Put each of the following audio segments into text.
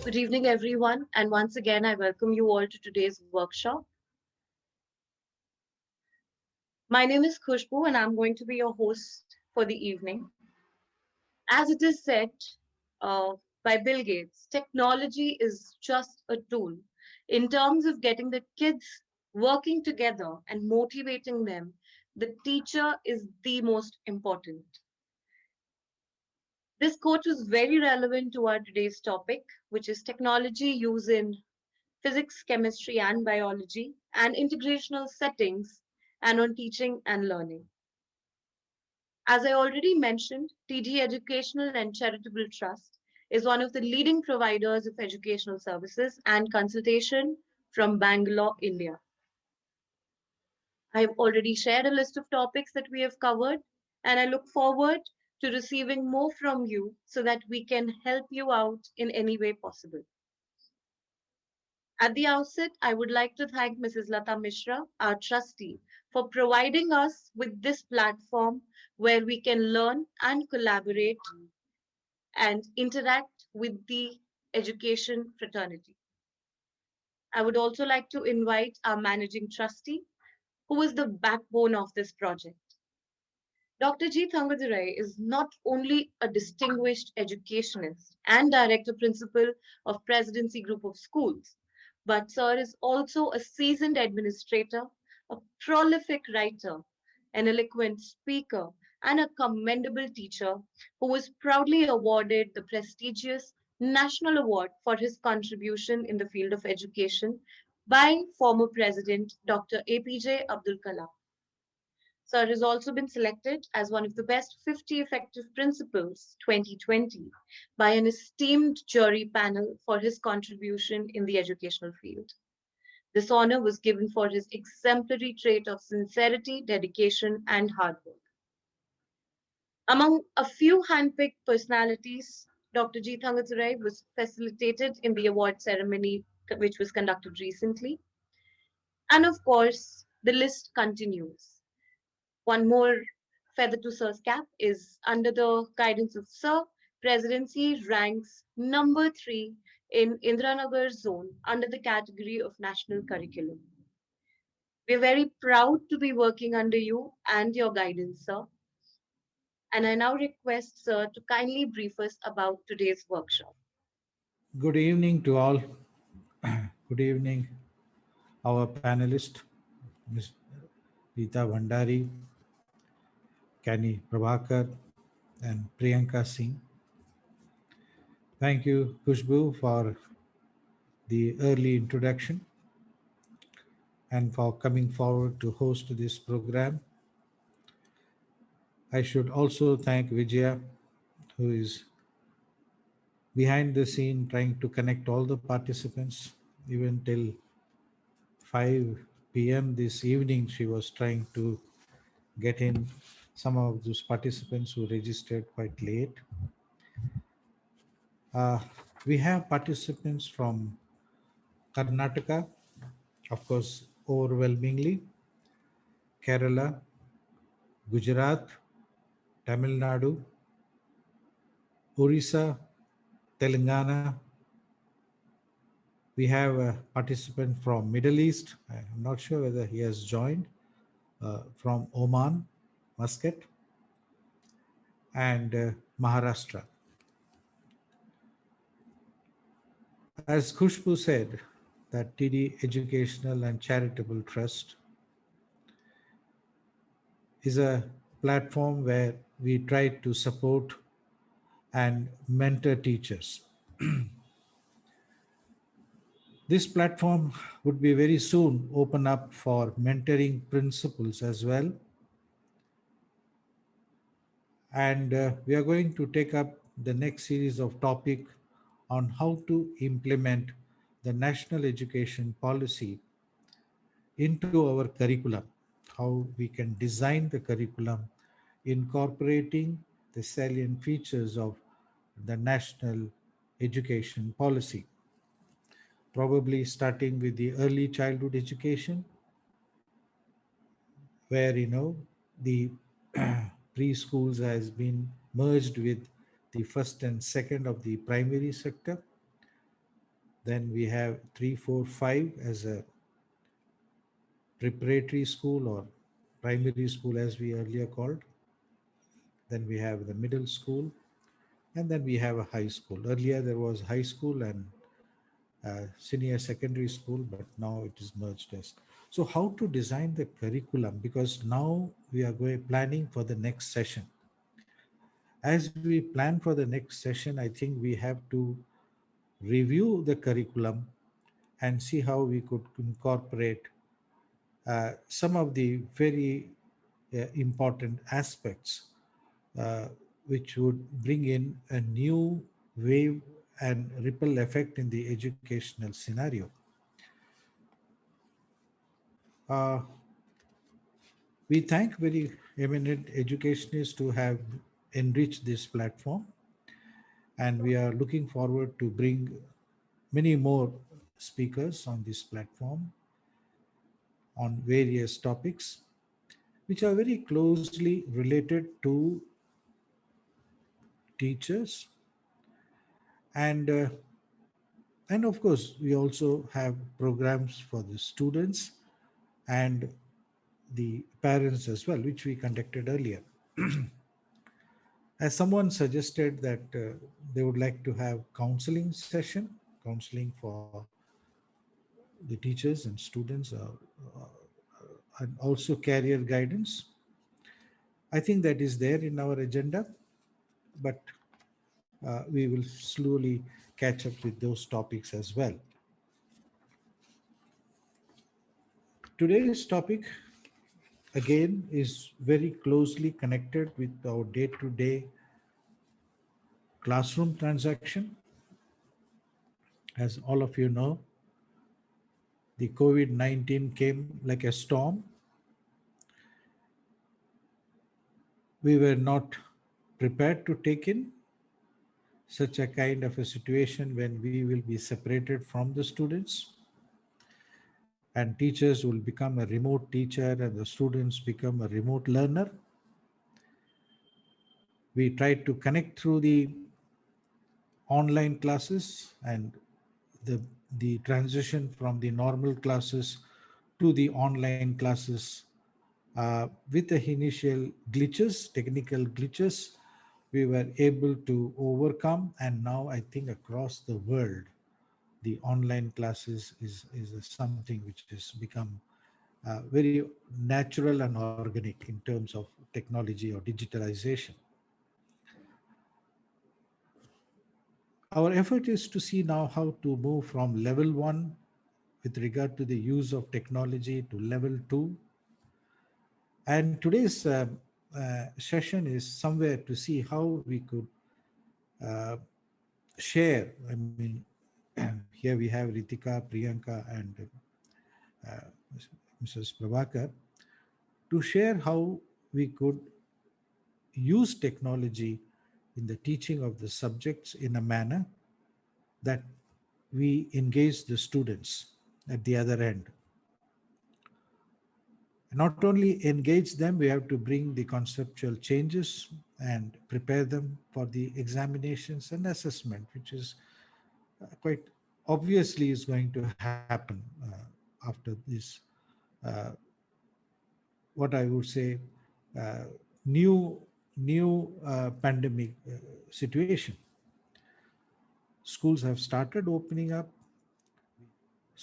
Good evening, everyone, and once again, I welcome you all to today's workshop. My name is Khushbu, and I'm going to be your host for the evening. As it is said by Bill Gates, technology is just a tool. In terms of getting the kids working together and motivating them, the teacher is the most important. This quote was very relevant to our today's topic, which is technology used in physics, chemistry, and biology, and integrational settings, and on teaching and learning. As I already mentioned, TD Educational and Charitable Trust is one of the leading providers of educational services and consultation from Bangalore, India. I have already shared a list of topics that we have covered, and I look forward to receiving more from you so that we can help you out in any way possible. At the outset, I would like to thank Mrs. Lata Mishra, our trustee, for providing us with this platform where we can learn and collaborate and interact with the education fraternity. I would also like to invite our managing trustee, who is the backbone of this project. Dr. G. Thangadurai is not only a distinguished educationist and director principal of Presidency Group of Schools, but Sir is also a seasoned administrator, a prolific writer, an eloquent speaker, and a commendable teacher who was proudly awarded the prestigious National Award for his contribution in the field of education by former President Dr. APJ Abdul Kalam. Sir has also been selected as one of the best 50 effective principals 2020 by an esteemed jury panel for his contribution in the educational field. This honor was given for his exemplary trait of sincerity, dedication, and hard work. Among a few handpicked personalities, Dr. G. Thangadurai was facilitated in the award ceremony which was conducted recently. And of course, the list continues. One more feather to Sir's cap is under the guidance of Sir, Presidency ranks number 3 in Indiranagar zone under the category of National Curriculum. We are very proud to be working under you and your guidance, Sir. And I now request Sir to kindly brief us about today's workshop. Good evening to all. Good evening, our panelist, Ms. Reetika Bhandari, Kanny Prabhakar, and Priyanka Singh. Thank you, Khushbu, for the early introduction and for coming forward to host this program. I should also thank Vijaya, who is behind the scene trying to connect all the participants. Even till 5 p.m. this evening, she was trying to get in some of those participants who registered quite late. We have participants from Karnataka, of course, overwhelmingly, Kerala, Gujarat, Tamil Nadu, Orissa, Telangana. We have a participant from Middle East. I'm not sure whether he has joined, from Oman, Muscat, and Maharashtra. As Khushbu said, that TD Educational and Charitable Trust is a platform where we try to support and mentor teachers. This platform would be very soon open up for mentoring principals as well. And we are going to take up the next series of topic on how to implement the national education policy into our curriculum, how we can design the curriculum incorporating the salient features of the national education policy, probably starting with the early childhood education, where the preschools has been merged with the first and second of the primary sector. Then we have 3, 4, 5 as a preparatory school or primary school as we earlier called. Then we have the middle school, and then we have a high school. Earlier there was high school and senior secondary school, but now it is merged as. So how to design the curriculum? Because now we are going planning for the next session. As we plan for the next session, I think we have to review the curriculum and see how we could incorporate some of the very important aspects which would bring in a new wave and ripple effect in the educational scenario. Uh, we thank very eminent educationists to have enriched this platform, and we are looking forward to bring many more speakers on this platform on various topics which are very closely related to teachers, and and of course we also have programs for the students and the parents as well, which we conducted earlier. As someone suggested that they would like to have counseling session, counseling for the teachers and students, and also career guidance. I think that is there in our agenda, but we will slowly catch up with those topics as well. Today's topic again is very closely connected with our day-to-day classroom transaction. As all of you know, the COVID-19 came like a storm. We were not prepared to take in such a kind of a situation when we will be separated from the students, and teachers will become a remote teacher and the students become a remote learner. We tried to connect through the online classes, and the transition from the normal classes to the online classes with the initial glitches, technical glitches, we were able to overcome, and now I think across the world the online classes is something which has become very natural and organic in terms of technology or digitalization. Our effort is to see now how to move from level 1 with regard to the use of technology to level 2. And today's session is somewhere to see how we could uh, share. I mean, here we have Reetika, Priyanka, and uh, Mrs. Prabhakar to share how we could use technology in the teaching of the subjects in a manner that we engage the students at the other end. Not only engage them, we have to bring the conceptual changes and prepare them for the examinations and assessment, which is quite obviously is going to happen after this, uh, what I would say, uh, new pandemic situation. Schools have started opening up,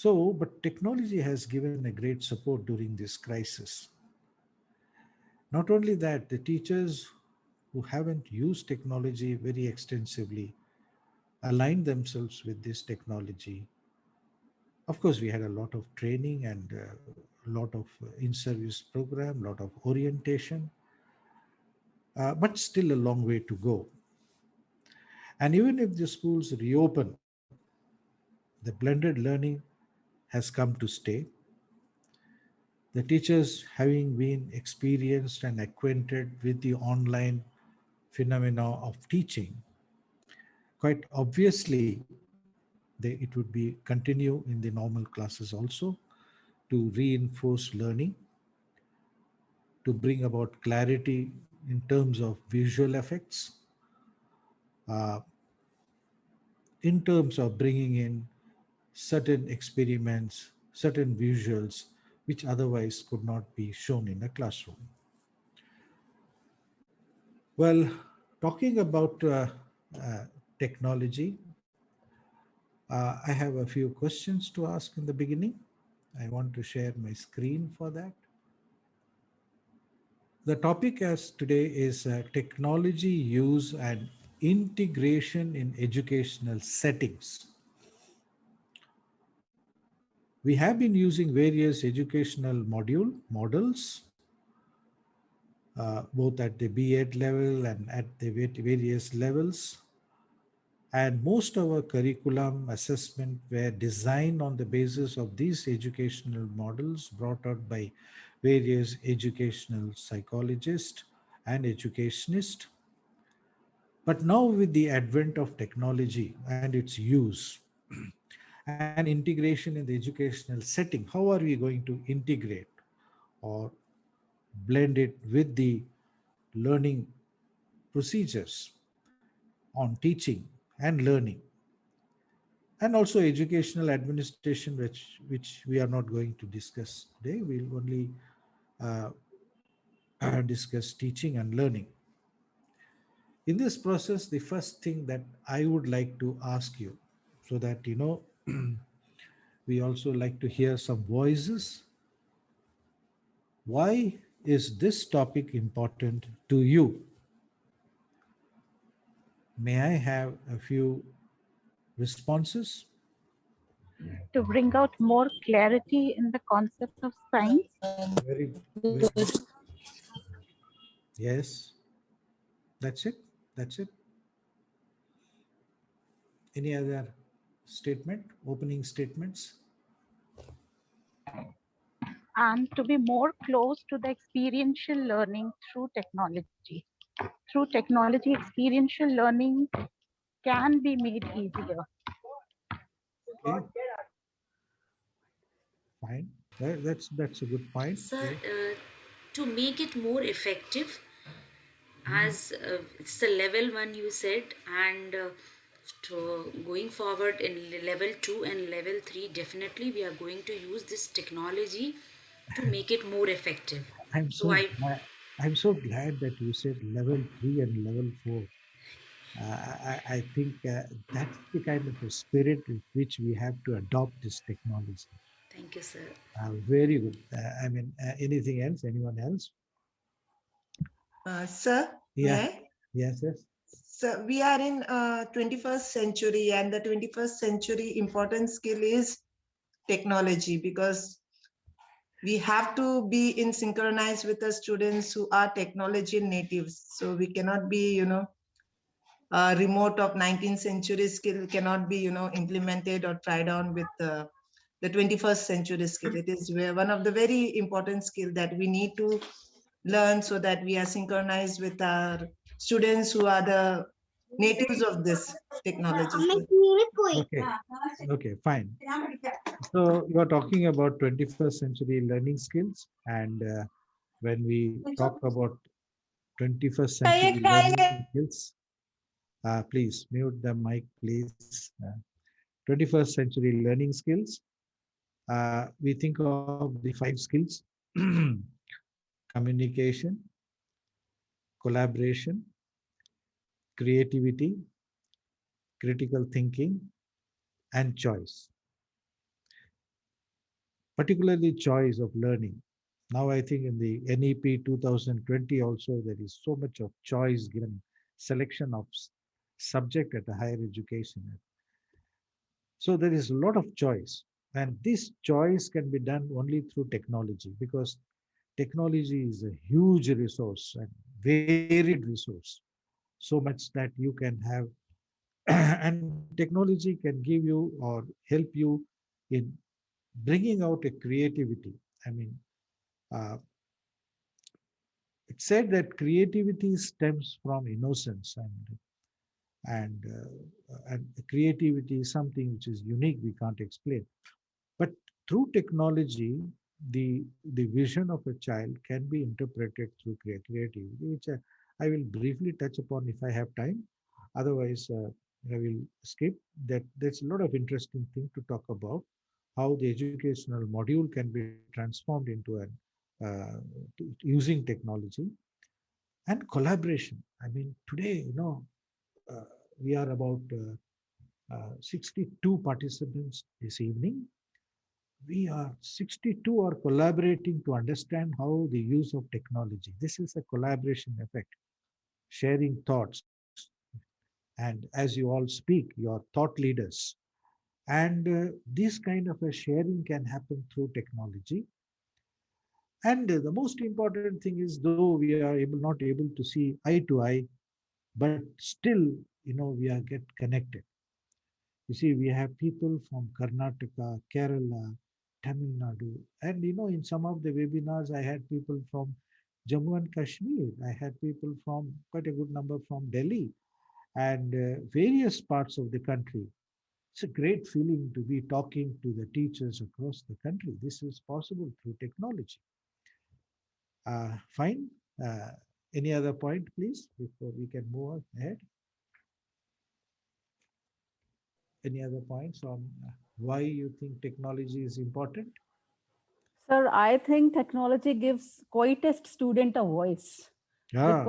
But technology has given a great support during this crisis. Not only that, the teachers who haven't used technology very extensively aligned themselves with this technology. Of course, we had a lot of training and a lot of in-service program, lot of orientation, but still a long way to go. And even if the schools reopen, the blended learning has come to stay. The teachers, having been experienced and acquainted with the online phenomena of teaching, quite obviously, it would be continue in the normal classes also to reinforce learning, to bring about clarity in terms of visual effects, uh, in terms of bringing in certain experiments, certain visuals, which otherwise could not be shown in a classroom. Well, talking about technology, I have a few questions to ask in the beginning. I want to share my screen for that. The topic as today is technology use and integration in educational settings. We have been using various educational models, both at the B.Ed level and at the various levels. And most of our curriculum assessment were designed on the basis of these educational models brought out by various educational psychologists and educationists. But now with the advent of technology and its use and integration in the educational setting, how are we going to integrate or blend it with the learning procedures on teaching and learning, and also educational administration, which we are not going to discuss today. We'll only uh, discuss teaching and learning. In this process, the first thing that I would like to ask you, so that we also like to hear some voices. Why is this topic important to you? May I have a few responses? To bring out more clarity in the concepts of science. Very good. Yes, that's it. That's it. Any other statement, opening statements? And to be more close to the experiential learning through technology. Through technology, experiential learning can be made easier. Okay, fine. That's a good point. Sir, Okay. to make it more effective, as it's the level one you said, and to going forward in level two and level three, definitely we are going to use this technology to make it more effective. I'm So so I glad. I'm so glad that you said level 3 and level 4. I think that's the kind of a spirit with which we have to adopt this technology. thank you, sir. Very good. I mean, anything else? Anyone else? Sir, may Yeah. I? Yes. Yes. So we are in 21st century, and the 21st century important skill is technology, because we have to be in synchronize with the students who are technology natives. So we cannot be, remote of 19th century skill cannot be, implemented or tried on with the 21st century skill. It is one of the very important skill that we need to learn, so that we are synchronized with our students who are the natives of this technology. Okay. Okay. Fine. So you are talking about 21st century learning skills, and when we talk about 21st century learning skills, please mute the mic, please. 21st century learning skills. We think of the 5 skills: communication, collaboration, creativity, critical thinking, and choice. particularly choice of learning. Now I think in the NEP 2020 also there is so much of choice given, selection of subject at a higher education. So there is a lot of choice, and this choice can be done only through technology, because technology is a huge resource and varied resource, so much that you can have and technology can give you or help you in bringing out a creativity. I mean, uh, it's said that creativity stems from innocence, and creativity is something which is unique, we can't explain. But through technology, the vision of a child can be interpreted through creativity, which I will briefly touch upon if I have time. Otherwise, I will skip that. There's a lot of interesting thing to talk about, how the educational module can be transformed into an using technology and collaboration. I mean, today, uh, we are about 62 participants this evening. We are 62 are collaborating to understand how the use of technology. This is a collaboration effect, sharing thoughts. And as you all speak, you are thought leaders. And this kind of a sharing can happen through technology. And the most important thing is, though we are not able to see eye to eye, but still, we are get connected. You see, we have people from Karnataka, Kerala, Tamil Nadu, and in some of the webinars, I had people from Jammu and Kashmir. I had people from quite a good number from Delhi and various parts of the country. It's a great feeling to be talking to the teachers across the country. This is possible through technology. Fine. Uh, any other point, please, before we can move ahead? Any other points on why you think technology is important? Sir, I think technology gives quietest student a voice Yeah,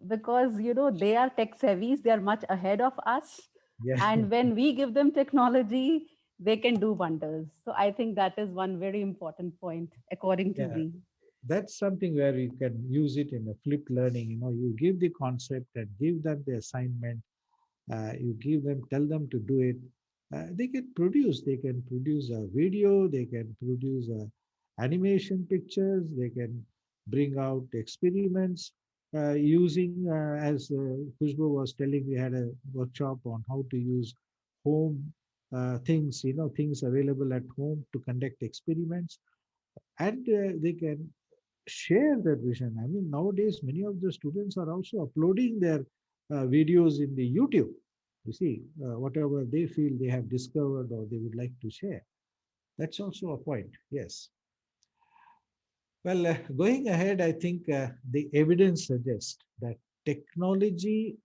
because they are tech savvies, they are much ahead of us. yeah, And when we give them technology, they can do wonders. So I think that is one very important point, according to yeah. me. That's something where you can use it in a flipped learning. You give the concept and give them the assignment. You give them, tell them to do it. They can produce. They can produce a video. They can produce animation pictures. They can bring out experiments using, as Khushbu was telling, we had a workshop on how to use home things. Things available at home to conduct experiments, and they can share their vision. I mean, nowadays, many of the students are also uploading their videos in the YouTube. You see, whatever they feel they have discovered or they would like to share. That's also a point. Yes. Well, going ahead, I think the evidence suggests that technology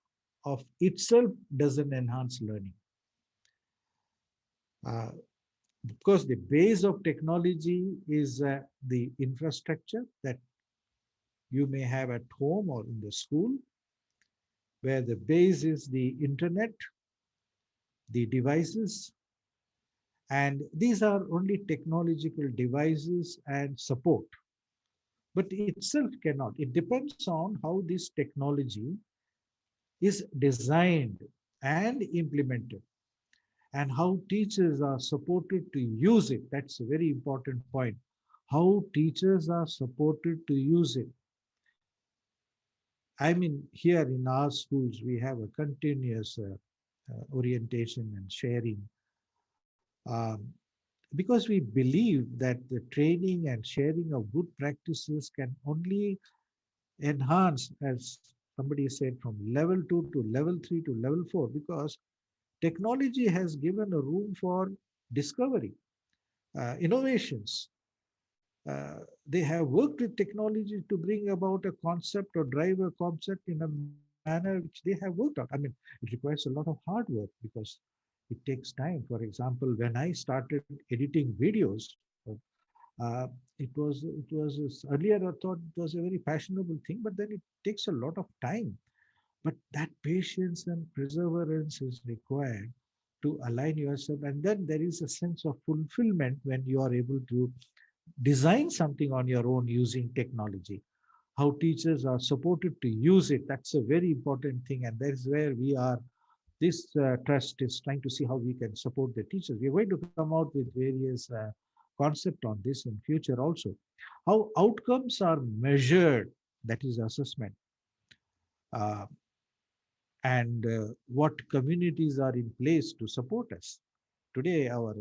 of itself doesn't enhance learning. Uh, because the base of technology is the infrastructure that you may have at home or in the school, where the base is the internet, the devices, and these are only technological devices and support. But itself cannot. It depends on how this technology is designed and implemented, and how teachers are supported to use it. That's a very important point. How teachers are supported to use it. I mean, here in our schools, we have a continuous orientation and sharing, um, because we believe that the training and sharing of good practices can only enhance, as somebody said, from level 2 to level 3 to level 4, because technology has given a room for discovery, innovations. They have worked with technology to bring about a concept or drive a concept in a manner which they have worked out. I mean, it requires a lot of hard work because it takes time. For example, when I started editing videos, uh, it was earlier I thought it was a very fashionable thing, but then it takes a lot of time. But that patience and perseverance is required to align yourself. And then there is a sense of fulfillment when you are able to design something on your own using technology. How teachers are supported to use it, that's a very important thing. And that is where we are, this trust is trying to see how we can support the teachers. We're going to come out with various concept on this in future also. How outcomes are measured, that is assessment. Uh, and what communities are in place to support us. Today, our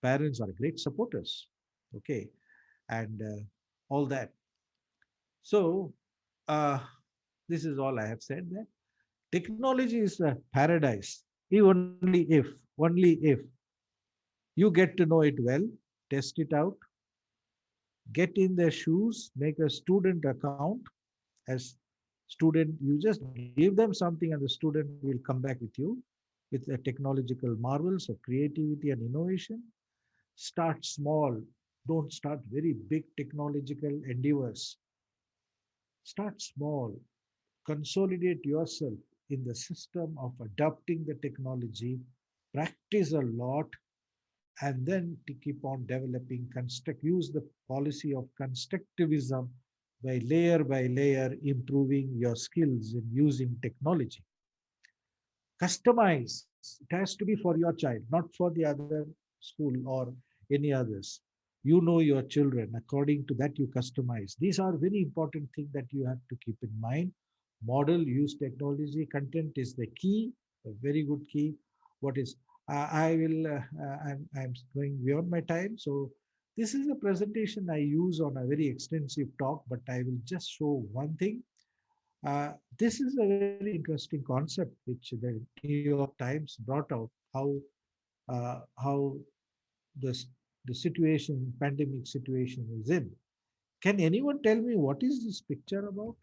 parents are great supporters, okay, and all that. So, uh, this is all I have said. That technology is a paradise, only if you get to know it well, test it out, get in their shoes, make a student account. As student, you just give them something and the student will come back with you with the technological marvels of creativity and innovation. Start small. Don't start very big technological endeavors. Start small. Consolidate yourself in the system of adopting the technology. Practice a lot, and then to keep on developing, use the policy of constructivism by layer, improving your skills in using technology. Customize. It has to be for your child, not for the other school or any others. You know your children. According to that, you customize. These are very important things that you have to keep in mind. Model, use technology. Content is the key, a very good key. What is I will. I'm going beyond my time. So this is a presentation I use on a very extensive talk, but I will just show one thing. This is a very interesting concept which the New York Times brought out. How the situation, pandemic situation, is in. Can anyone tell me what is this picture about?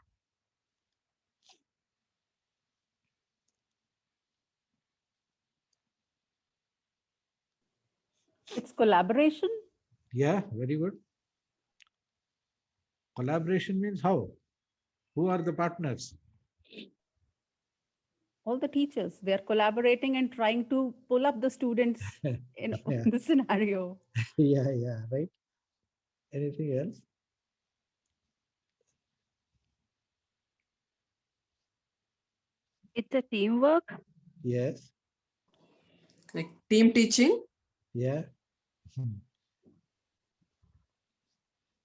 It's collaboration. Yeah, very good. Collaboration means how? Who are the partners? All the teachers, they are collaborating and trying to pull up the students in Yeah, the scenario. yeah, right. Anything else? It's a teamwork. Yes. Like team teaching. Yeah. Hmm.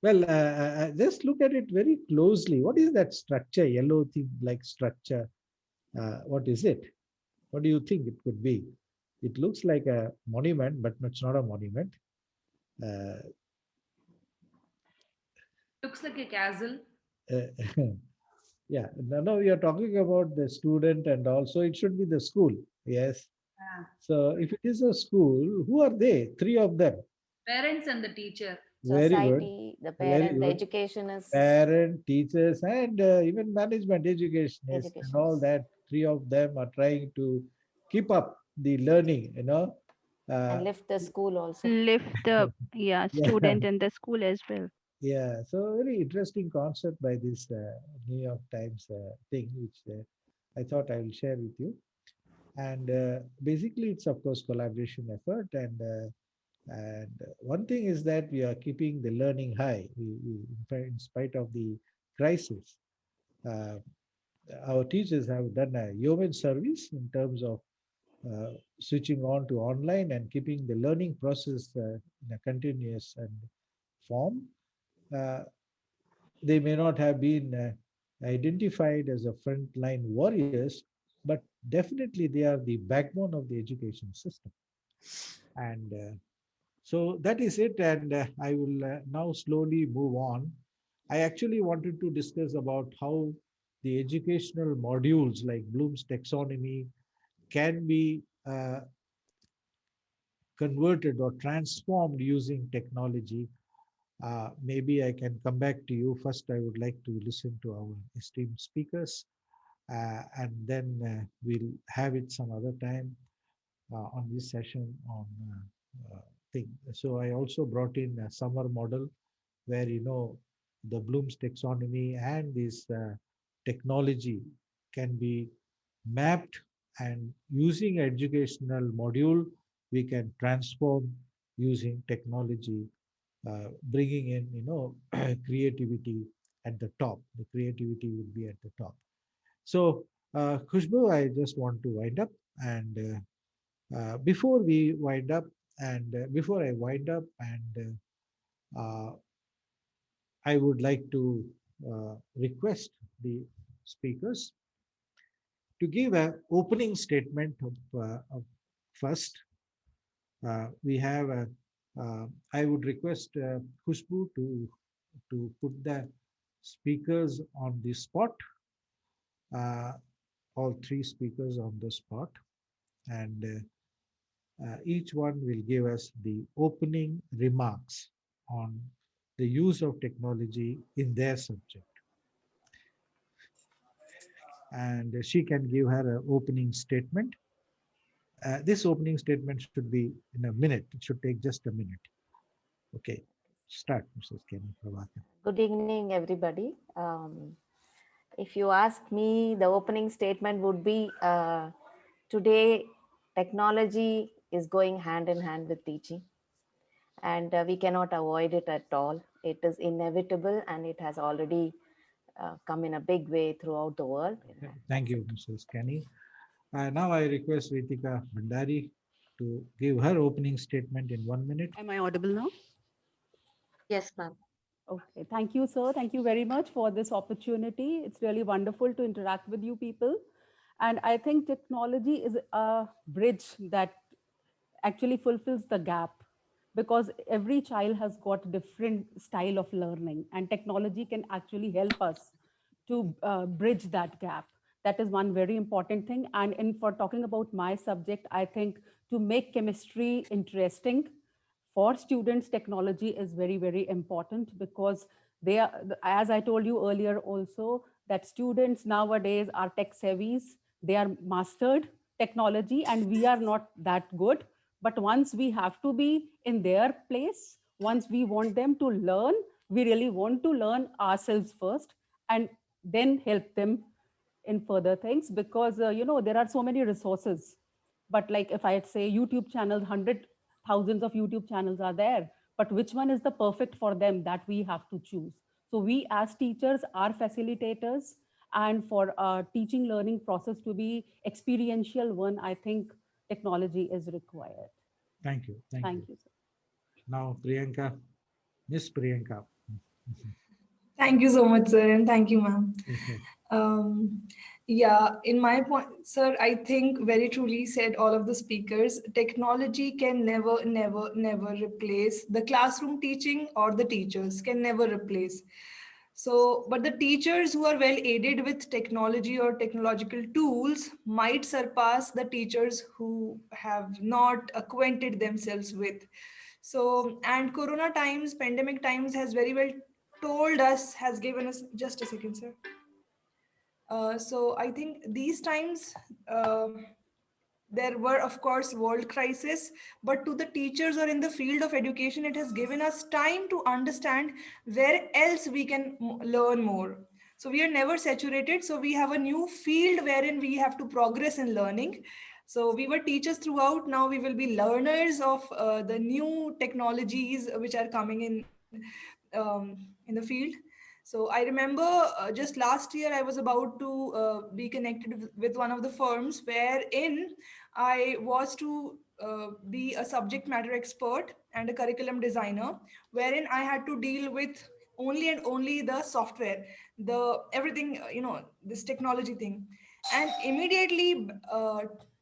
Well, just look at it very closely. What is that structure, yellow thing like structure? What is it? What do you think it could be? It looks like a monument, but it's not a monument. Uh, Looks like a castle. uh, yeah, no, we are talking about the student and also it should be the school. Yes. Yeah. So if it is a school, who are they? Three of them. Parents and the teacher. Very good. Society, the Very parent, the good. educationists, Parent, teachers, and even management, educationists, and all educationists, that. Three of them are trying to keep up the learning. and Uh, lift the school also. Lift the yeah, student and the school as well. yeah. So very interesting concept by this New York Times thing, which I thought I will share with you. And basically, it's of course collaboration effort. And one thing is that we are keeping the learning high, in spite of the crisis. Uh, our teachers have done a yeoman service in terms of switching on to online and keeping the learning process in a continuous and form. Uh, they may not have been identified as a frontline warriors, but definitely they are the backbone of the education system. And so that is it. And I will now slowly move on. I actually wanted to discuss about how the educational modules like Bloom's taxonomy can be converted or transformed using technology. Maybe I can come back to you. First, I would like to listen to our esteemed speakers, and then we'll have it some other time on this session on thing. So I also brought in a summer model where the Bloom's taxonomy and this technology can be mapped and using educational module, we can transform using technology, bringing in, creativity at the top. The creativity will be at the top. So, Khushbu, I just want to wind up. And before we wind up, and before I wind up, and I would like to request the speakers to give an opening statement of first. We have a, I would request Khushbu to put the speakers on the spot, uh, all three speakers on the spot, and each one will give us the opening remarks on the use of technology in their subject. And she can give her opening statement. This opening statement should be in a minute. It should take just a minute. Okay, start, Mrs. Kanny Prabhakar. Good evening, everybody. If you ask me, the opening statement would be today, technology is going hand in hand with teaching, and we cannot avoid it at all. It is inevitable, and it has already come in a big way throughout the world. Thank you, Mrs. Kanny. Now I request Reetika Bhandari to give her opening statement in 1 minute. Am I audible now? Yes, ma'am. Okay, thank you, sir. Thank you very much for this opportunity. It's really wonderful to interact with you people. And I think technology is a bridge that actually fulfills the gap, because every child has got different style of learning, and technology can actually help us to bridge that gap. That is one very important thing. And in for talking about my subject, I think to make chemistry interesting for students, technology is very, very important, because they are, as I told you earlier also, that students nowadays are tech savvies. They are mastered technology, and we are not that good. But once we have to be in their place, once we want them to learn, we really want to learn ourselves first and then help them in further things, because there are so many resources. But like if I say YouTube channels, hundred thousands of YouTube channels are there, but which one is the perfect for them, that we have to choose. So we as teachers are facilitators, and for our teaching learning process to be experiential one, I think technology is required. Thank you. Thank you, sir. Now, Priyanka, Miss Priyanka. Thank you so much, sir, and thank you, ma'am. Um, yeah, in my point, sir, I think very truly said all of the speakers, technology can never, never, never replace the classroom teaching, or the teachers can never replace. So, but the teachers who are well aided with technology or technological tools might surpass the teachers who have not acquainted themselves with. So, and Corona times, pandemic times has very well told us, has given us, just a second, sir. So I think these times, there were, of course, world crisis, but to the teachers or in the field of education, it has given us time to understand where else we can learn more. So we are never saturated. So we have a new field wherein we have to progress in learning. So we were teachers throughout. Now we will be learners of the new technologies which are coming in the field. So I remember just last year I was about to be connected with one of the firms wherein I was to be a subject matter expert and a curriculum designer, wherein I had to deal with only and only the software, the everything, this technology thing. And immediately,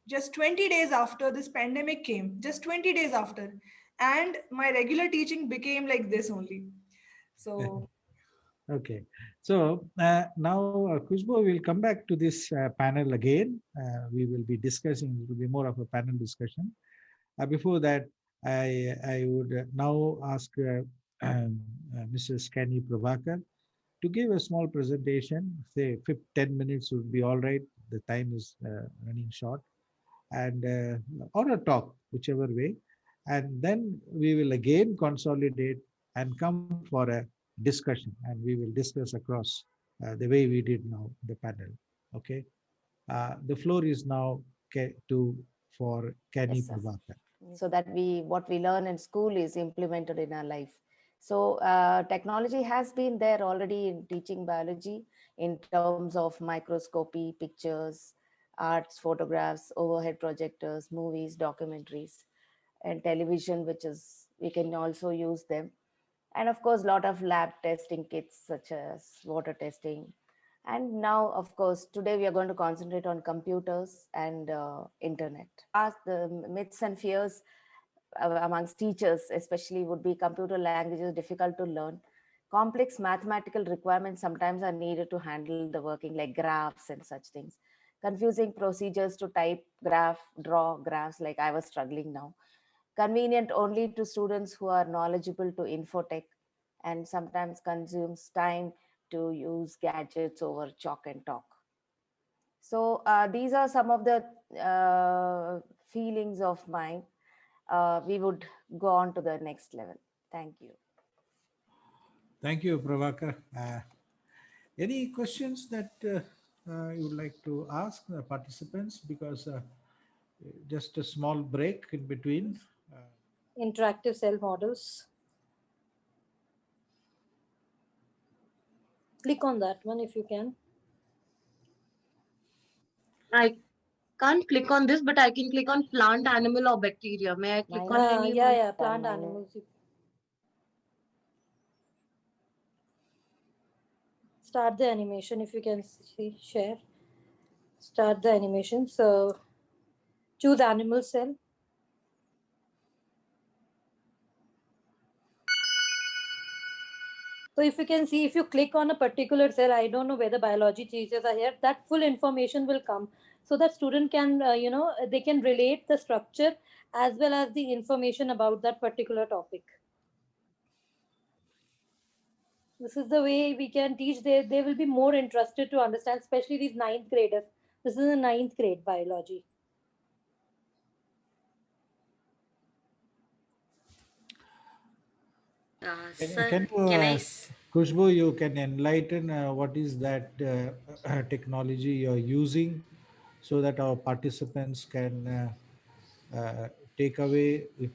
just 20 days after this pandemic came, just 20 days after, and my regular teaching became like this only. So Okay. So now, Khushbu, we'll come back to this panel again. We will be discussing, it will be more of a panel discussion. Before that, I would now ask Mrs. Kanny Prabhakar to give a small presentation, say 10 minutes would be all right. The time is running short. And or a talk, whichever way. And then we will again consolidate and come for a discussion, and we will discuss across the way we did now, the panel. Okay. The floor is now for Kanny Yes, sir. Prabhakar. So that what we learn in school is implemented in our life. So technology has been there already in teaching biology in terms of microscopy, pictures, arts, photographs, overhead projectors, movies, documentaries, and television, which is we can also use them. And of course, a lot of lab testing kits such as water testing. And now, of course, today we are going to concentrate on computers and internet. The myths and fears amongst teachers, especially, would be computer languages difficult to learn. Complex mathematical requirements sometimes are needed to handle the working, like graphs and such things. Confusing procedures to type, draw graphs, like I was struggling now. Convenient only to students who are knowledgeable to infotech, and sometimes consumes time to use gadgets over chalk and talk. So these are some of the feelings of mine. We would go on to the next level. Thank you. Thank you, Prabhakar. Any questions that you would like to ask the participants? Because just a small break in between. Interactive cell models. Click on that one if you can. I can't click on this, but I can click on plant, animal, or bacteria. May I click on any one? Yeah, plant animals. Start the animation if you can see, share. Start the animation. So choose animal cell. So if you can see, if you click on a particular cell, I don't know whether biology teachers are here, that full information will come. So that student can, they can relate the structure as well as the information about that particular topic. This is the way we can teach. They will be more interested to understand, especially these ninth graders. This is a ninth grade biology. Sir, Can you, can I? Kushbu, you can enlighten what is that technology you're using so that our participants can take away if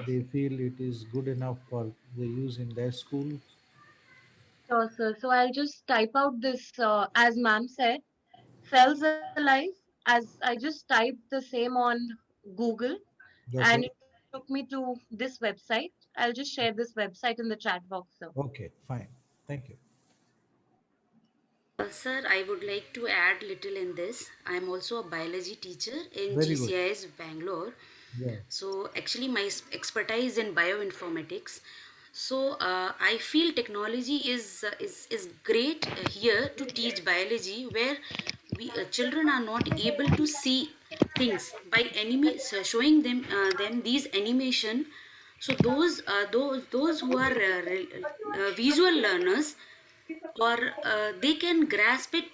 they feel it is good enough for the use in their school? Sure, sir. So I'll just type out this, as ma'am said, cells alive. As I just typed the same on Google, and it Okay. took me to this website. I'll just share this website in the chat box, sir. Okay, fine. Thank you. Sir, I would like to add little in this. I am also a biology teacher in Very good. GCIS Bangalore. Yeah. So actually my expertise in bioinformatics. So I feel technology is great here to teach biology, where children are not able to see things by so showing them these animation. So those who are visual learners, or they can grasp it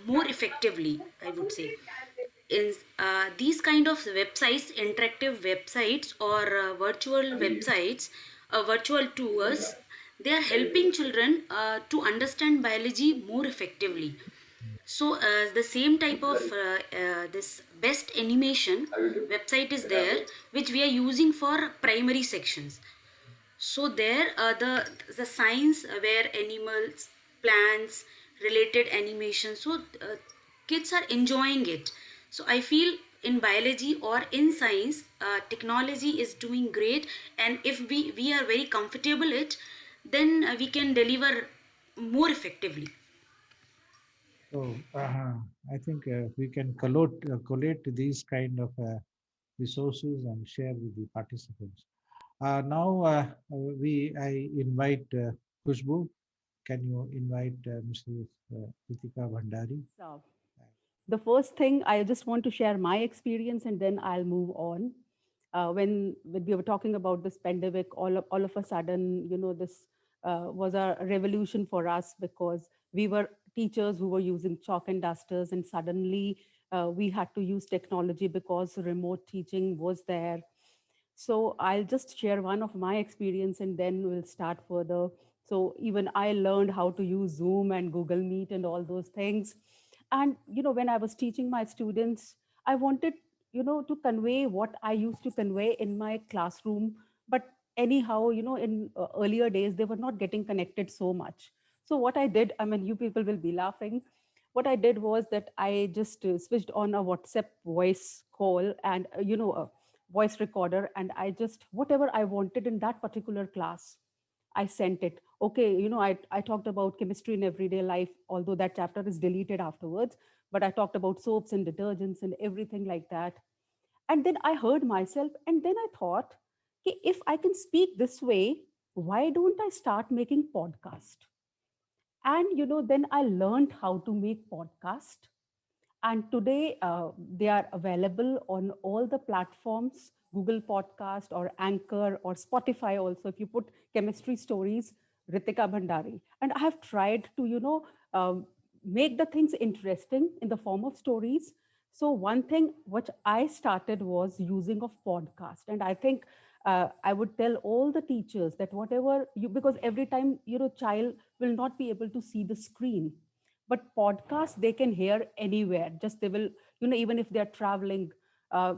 more effectively, I would say. In these kind of websites, interactive websites, or virtual websites, virtual tours, they are helping children to understand biology more effectively. So the same type of this best animation website is there, which we are using for primary sections. So there, the science where animals, plants, related animation. So kids are enjoying it. So I feel in biology or in science, technology is doing great, and if we are very comfortable it, then we can deliver more effectively. So I think we can collate these kind of resources and share with the participants. Now I invite Khushbu. Can you invite Mrs. Reetika Bhandari? So, the first thing I just want to share my experience, and then I'll move on. When we were talking about this pandemic, all of a sudden, this was a revolution for us, because we were teachers who were using chalk and dusters, and suddenly we had to use technology because remote teaching was there. So I'll just share one of my experience, and then we'll start further. So even I learned how to use Zoom and Google Meet and all those things. And when I was teaching my students, I wanted, to convey what I used to convey in my classroom. But anyhow, in earlier days, they were not getting connected so much. So what I did, I mean, you people will be laughing. What I did was that I just switched on a WhatsApp voice call and, a voice recorder. And I just, whatever I wanted in that particular class, I sent it. Okay, I talked about chemistry in everyday life, although that chapter is deleted afterwards, but I talked about soaps and detergents and everything like that. And then I heard myself, and then I thought, okay, if I can speak this way, why don't I start making podcast? And then I learned how to make podcast, and today they are available on all the platforms, Google Podcast or Anchor or Spotify also. If you put chemistry stories, Ritika Bhandari. And I have tried to, make the things interesting in the form of stories. So one thing which I started was using of podcast. And I think I would tell all the teachers that whatever you, because every time, child will not be able to see the screen, but podcasts they can hear anywhere. Just they will, even if they're traveling,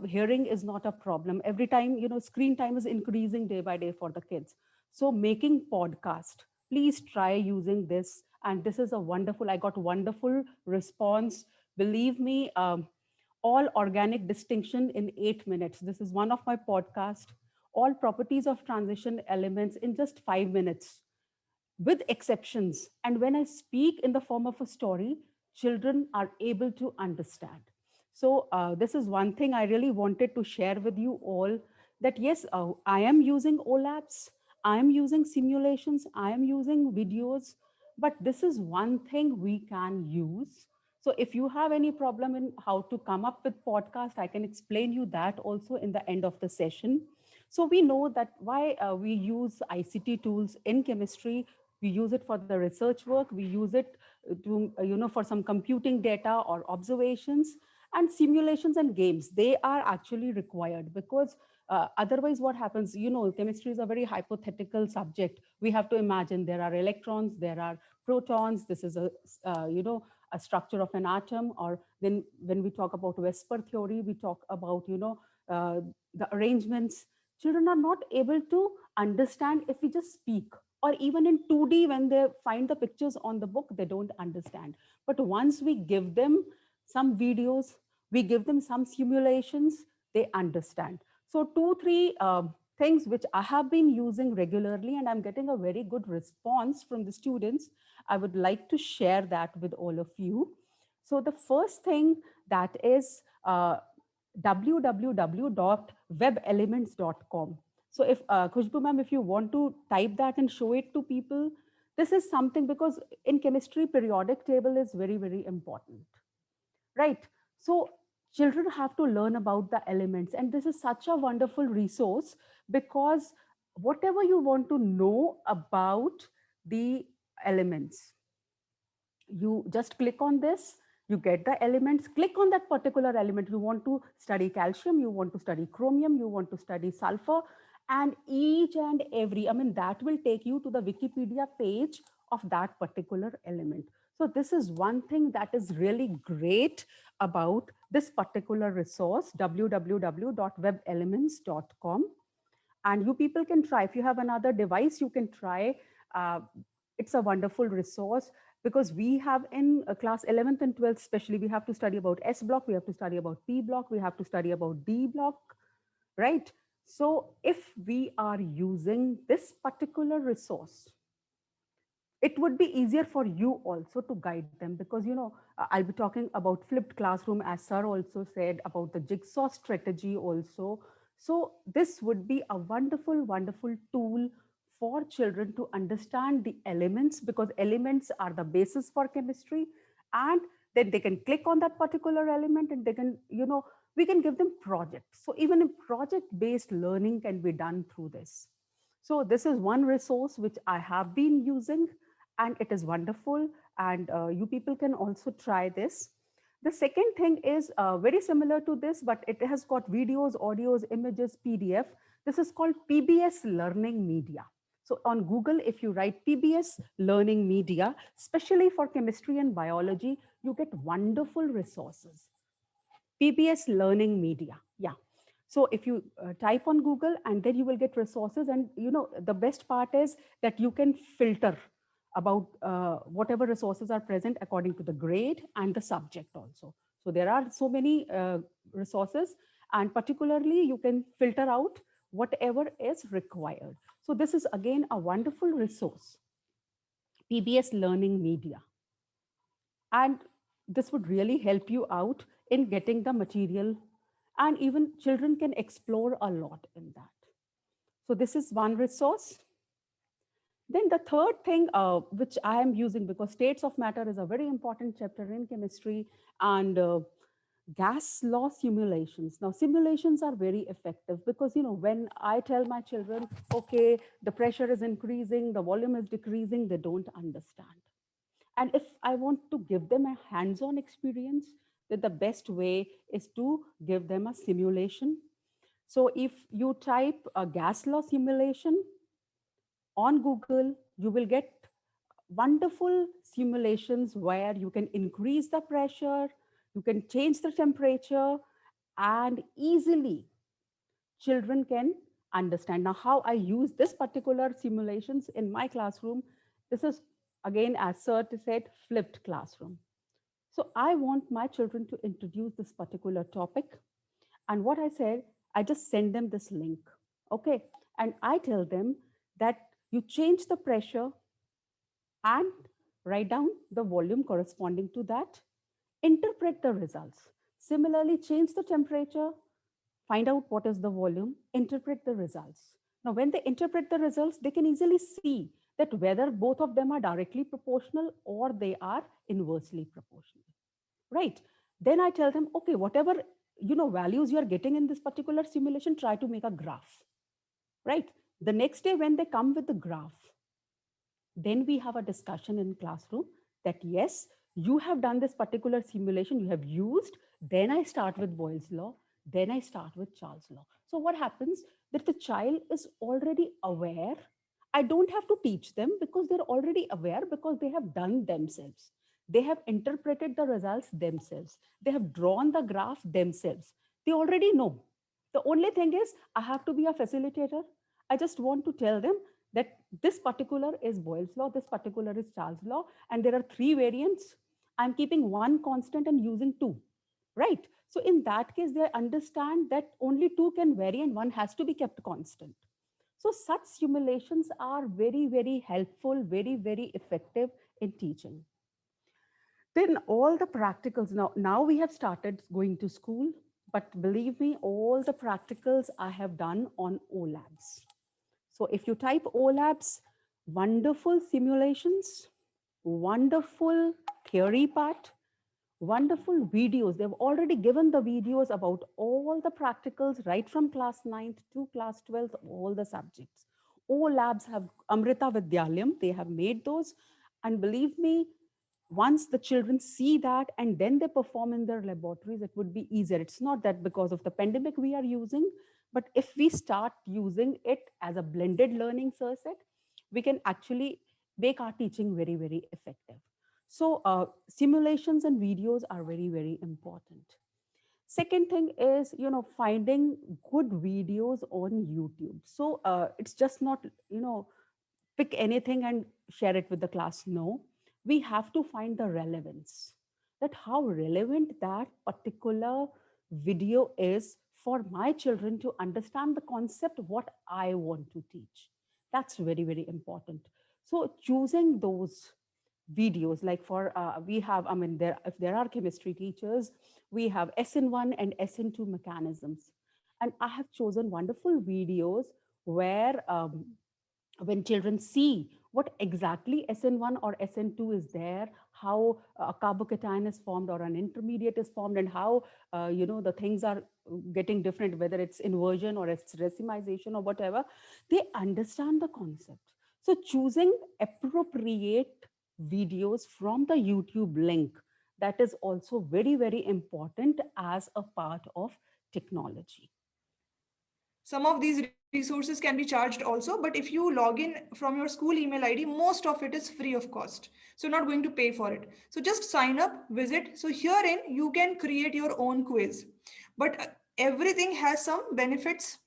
hearing is not a problem. Every time, screen time is increasing day by day for the kids. So making podcast, please try using this. And this is a wonderful, I got wonderful response. Believe me, all organic distinction in 8 minutes. This is one of my podcast. All properties of transition elements in just 5 minutes, with exceptions. And when I speak in the form of a story, children are able to understand. So, this is one thing I really wanted to share with you all, that yes, I am using OLAPs, I am using simulations, I am using videos, but this is one thing we can use. So, if you have any problem in how to come up with podcast, I can explain you that also in the end of the session. So we know that why we use ICT tools in chemistry. We use it for the research work. We use it to, for some computing data or observations, and simulations and games. They are actually required, because otherwise what happens, chemistry is a very hypothetical subject. We have to imagine there are electrons, there are protons. This is a structure of an atom. Or then when we talk about Vesper theory, we talk about, uh, the arrangements. Children are not able to understand if we just speak, or even in 2D, when they find the pictures on the book, they don't understand. But once we give them some videos, we give them some simulations, they understand. So 2 3 things which I have been using regularly, and I'm getting a very good response from the students, I would like to share that with all of you. So the first thing, that is www.webelements.com. So if Khushbu ma'am, if you want to type that and show it to people, this is something, because in chemistry, periodic table is very, very important, right? So children have to learn about the elements, and this is such a wonderful resource, because whatever you want to know about the elements, you just click on this, you get the elements, click on that particular element. You want to study calcium, you want to study chromium, you want to study sulfur, and each and every, I mean, that will take you to the Wikipedia page of that particular element. So this is one thing that is really great about this particular resource, www.webelements.com. And you people can try. If you have another device, you can try. uh, it's a wonderful resource, because we have in class 11th and 12th especially, we have to study about S block, we have to study about P block, we have to study about D block, right? So if we are using this particular resource, it would be easier for you also to guide them, because I'll be talking about flipped classroom, as sir also said, about the jigsaw strategy also. So this would be a wonderful, wonderful tool for children to understand the elements, because elements are the basis for chemistry. And then they can click on that particular element, and they can, we can give them projects. So even a project based learning can be done through this. So this is one resource which I have been using, and it is wonderful. And you people can also try this. The second thing is very similar to this, but it has got videos, audios, images, PDF. This is called PBS Learning Media. So on Google, if you write PBS Learning Media, especially for chemistry and biology, you get wonderful resources. PBS Learning Media. Yeah. So if you type on Google, and then you will get resources. And the best part is that you can filter about whatever resources are present according to the grade and the subject also. So there are so many resources, and particularly you can filter out whatever is required. So this is again a wonderful resource, PBS Learning Media. And this would really help you out in getting the material, and even children can explore a lot in that. So this is one resource. Then the third thing which I am using, because states of matter is a very important chapter in chemistry, and gas law simulations. Now simulations are very effective because when I tell my children, okay, the pressure is increasing, the volume is decreasing, they don't understand. And if I want to give them a hands-on experience, then the best way is to give them a simulation. So if you type a gas law simulation on Google, you will get wonderful simulations where you can increase the pressure, you can change the temperature, and easily children can understand. Now, how I use this particular simulations in my classroom, this is again, as Sir said, flipped classroom. So I want my children to introduce this particular topic. And what I said, I just send them this link. Okay. And I tell them that you change the pressure and write down the volume corresponding to that, interpret the results. Similarly, change the temperature, find out what is the volume, interpret the results. Now, when they interpret the results, they can easily see that whether both of them are directly proportional or they are inversely proportional, right? Then I tell them, okay, whatever values you are getting in this particular simulation, try to make a graph, right? The next day when they come with the graph, then we have a discussion in classroom that yes, you have done this particular simulation, you have used, then I start with Boyle's law, then I start with Charles' law. So what happens that the child is already aware. I don't have to teach them because they're already aware, because they have done themselves. They have interpreted the results themselves. They have drawn the graph themselves. They already know. The only thing is I have to be a facilitator. I just want to tell them that this particular is Boyle's law, this particular is Charles' law, and there are three variants. I'm keeping one constant and using two, right? So in that case, they understand that only two can vary and one has to be kept constant. So such simulations are very, very helpful, very, very effective in teaching. Then all the practicals, now we have started going to school, but believe me, all the practicals I have done on OLabs. So if you type OLabs, wonderful simulations, wonderful theory part, wonderful videos. They've already given the videos about all the practicals right from class 9th to class 12th, all the subjects. OLabs have Amrita Vidyalayam, they have made those. And believe me, once the children see that and then they perform in their laboratories, it would be easier. It's not that because of the pandemic we are using, but if we start using it as a blended learning circuit, we can actually make our teaching very, very effective. So simulations and videos are very, very important. Second thing is, finding good videos on YouTube. So it's just not, pick anything and share it with the class. No, we have to find the relevance, that how relevant that particular video is for my children to understand the concept, what I want to teach. That's very, very important. So choosing those videos, like for we have, if there are chemistry teachers, we have Sn1 and Sn2 mechanisms, and I have chosen wonderful videos where when children see what exactly Sn1 or Sn2 is there, how a carbocation is formed or an intermediate is formed, and how the things are getting different, whether it's inversion or it's racemization or whatever, they understand the concept. So choosing appropriate videos from the YouTube link, that is also very, very important as a part of technology. Some of these resources can be charged also, but if you log in from your school email ID, most of it is free of cost. So you're not going to pay for it. So just sign up, visit. So herein you can create your own quiz, but everything has some benefits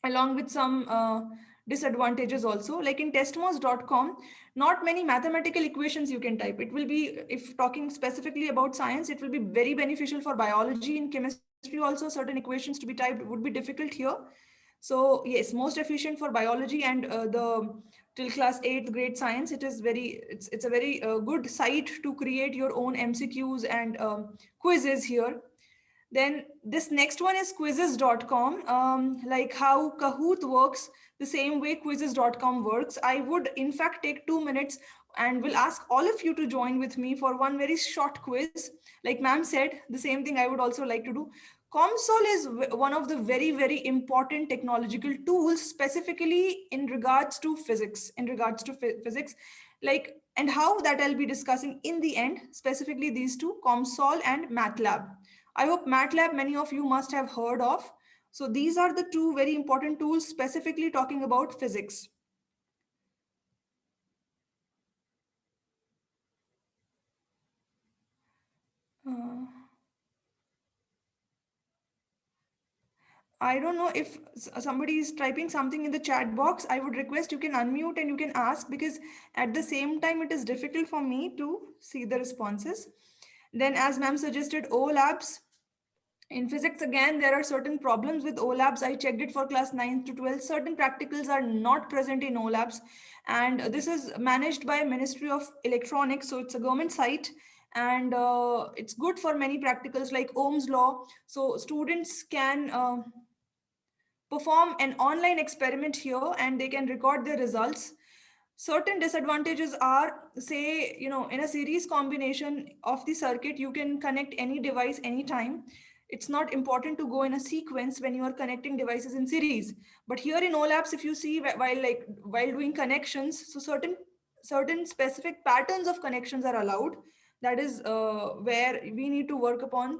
along with some disadvantages also. Like in testmos.com, not many mathematical equations you can type. It will be, if talking specifically about science, it will be very beneficial for biology. In chemistry also, certain equations to be typed would be difficult here. So yes, most efficient for biology and the till class 8th grade science. It is it's a very good site to create your own MCQs and quizzes here. Then this next one is quizzes.com. Like how Kahoot works, the same way quizzes.com works. I would in fact take 2 minutes and will ask all of you to join with me for one very short quiz. Like ma'am said, the same thing I would also like to do. COMSOL is one of the very important technological tools, specifically in regards to physics, like, and how that I'll be discussing in the end, specifically these two, COMSOL and MATLAB. I hope MATLAB many of you must have heard of. So these are the two very important tools specifically talking about physics. I don't know if somebody is typing something in the chat box. I would request you can unmute and you can ask, because at the same time it is difficult for me to see the responses. Then as ma'am suggested, OLabs. In physics, again, there are certain problems with OLabs. I checked it for class 9 to 12. Certain practicals are not present in OLabs. And this is managed by Ministry of Electronics. So it's a government site. And it's good for many practicals like Ohm's law. So students can perform an online experiment here and they can record their results. Certain disadvantages are, say, in a series combination of the circuit, you can connect any device anytime. It's not important to go in a sequence when you are connecting devices in series. But here in OLabs, if you see, while doing connections, so certain specific patterns of connections are allowed. That is where we need to work upon.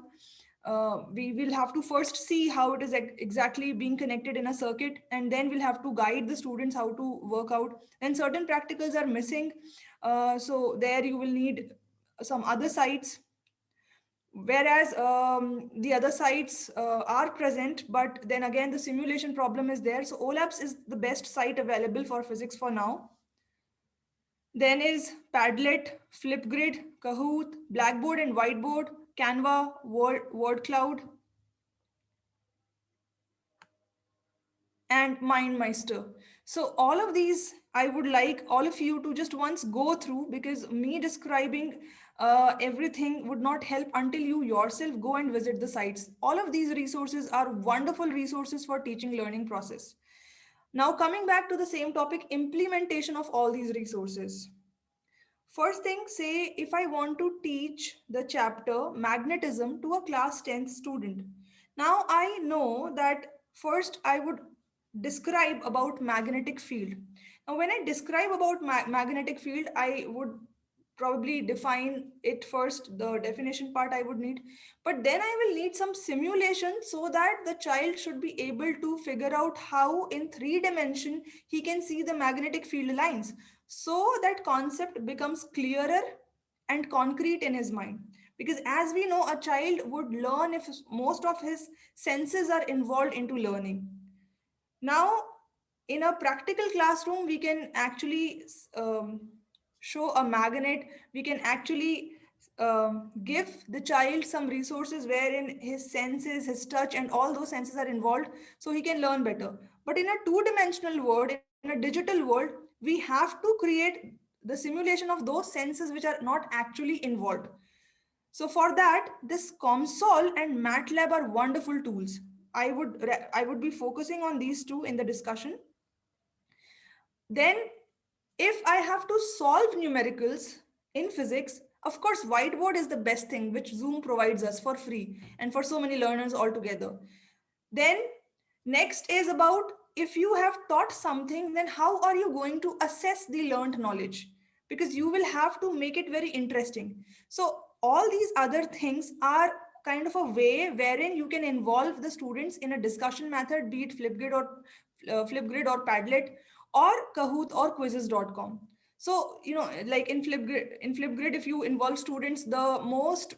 We will have to first see how it is exactly being connected in a circuit, and then we'll have to guide the students how to work out. And certain practicals are missing, so there you will need some other sites, whereas the other sites are present, but then again the simulation problem is there. So OLabs is the best site available for physics for now. Then is Padlet, Flipgrid, Kahoot, Blackboard and Whiteboard, Canva, Word Cloud, and MindMeister. So all of these, I would like all of you to just once go through, because me describing everything would not help until you yourself go and visit the sites. All of these resources are wonderful resources for teaching learning process. Now coming back to the same topic, implementation of all these resources. First thing, say if I want to teach the chapter magnetism to a class 10th student. Now I know that first I would describe about magnetic field. Now when I describe about magnetic field, I would probably define it first, the definition part I would need, but then I will need some simulation so that the child should be able to figure out how in 3 dimension he can see the magnetic field lines, so that concept becomes clearer and concrete in his mind. Because as we know, a child would learn if most of his senses are involved into learning. Now in a practical classroom, we can actually show a magnet. We can actually give the child some resources wherein his senses, his touch, and all those senses are involved, so he can learn better. But in a two-dimensional world, in a digital world, we have to create the simulation of those senses which are not actually involved. So for that, this COMSOL and MATLAB are wonderful tools. I would be focusing on these two in the discussion. Then if I have to solve numericals in physics, of course, whiteboard is the best thing which Zoom provides us for free and for so many learners altogether. Then next is about, if you have taught something, then how are you going to assess the learned knowledge? Because you will have to make it very interesting. So all these other things are kind of a way wherein you can involve the students in a discussion method, be it Flipgrid or Padlet, or Kahoot or quizzes.com. So, like in Flipgrid, if you involve students, the most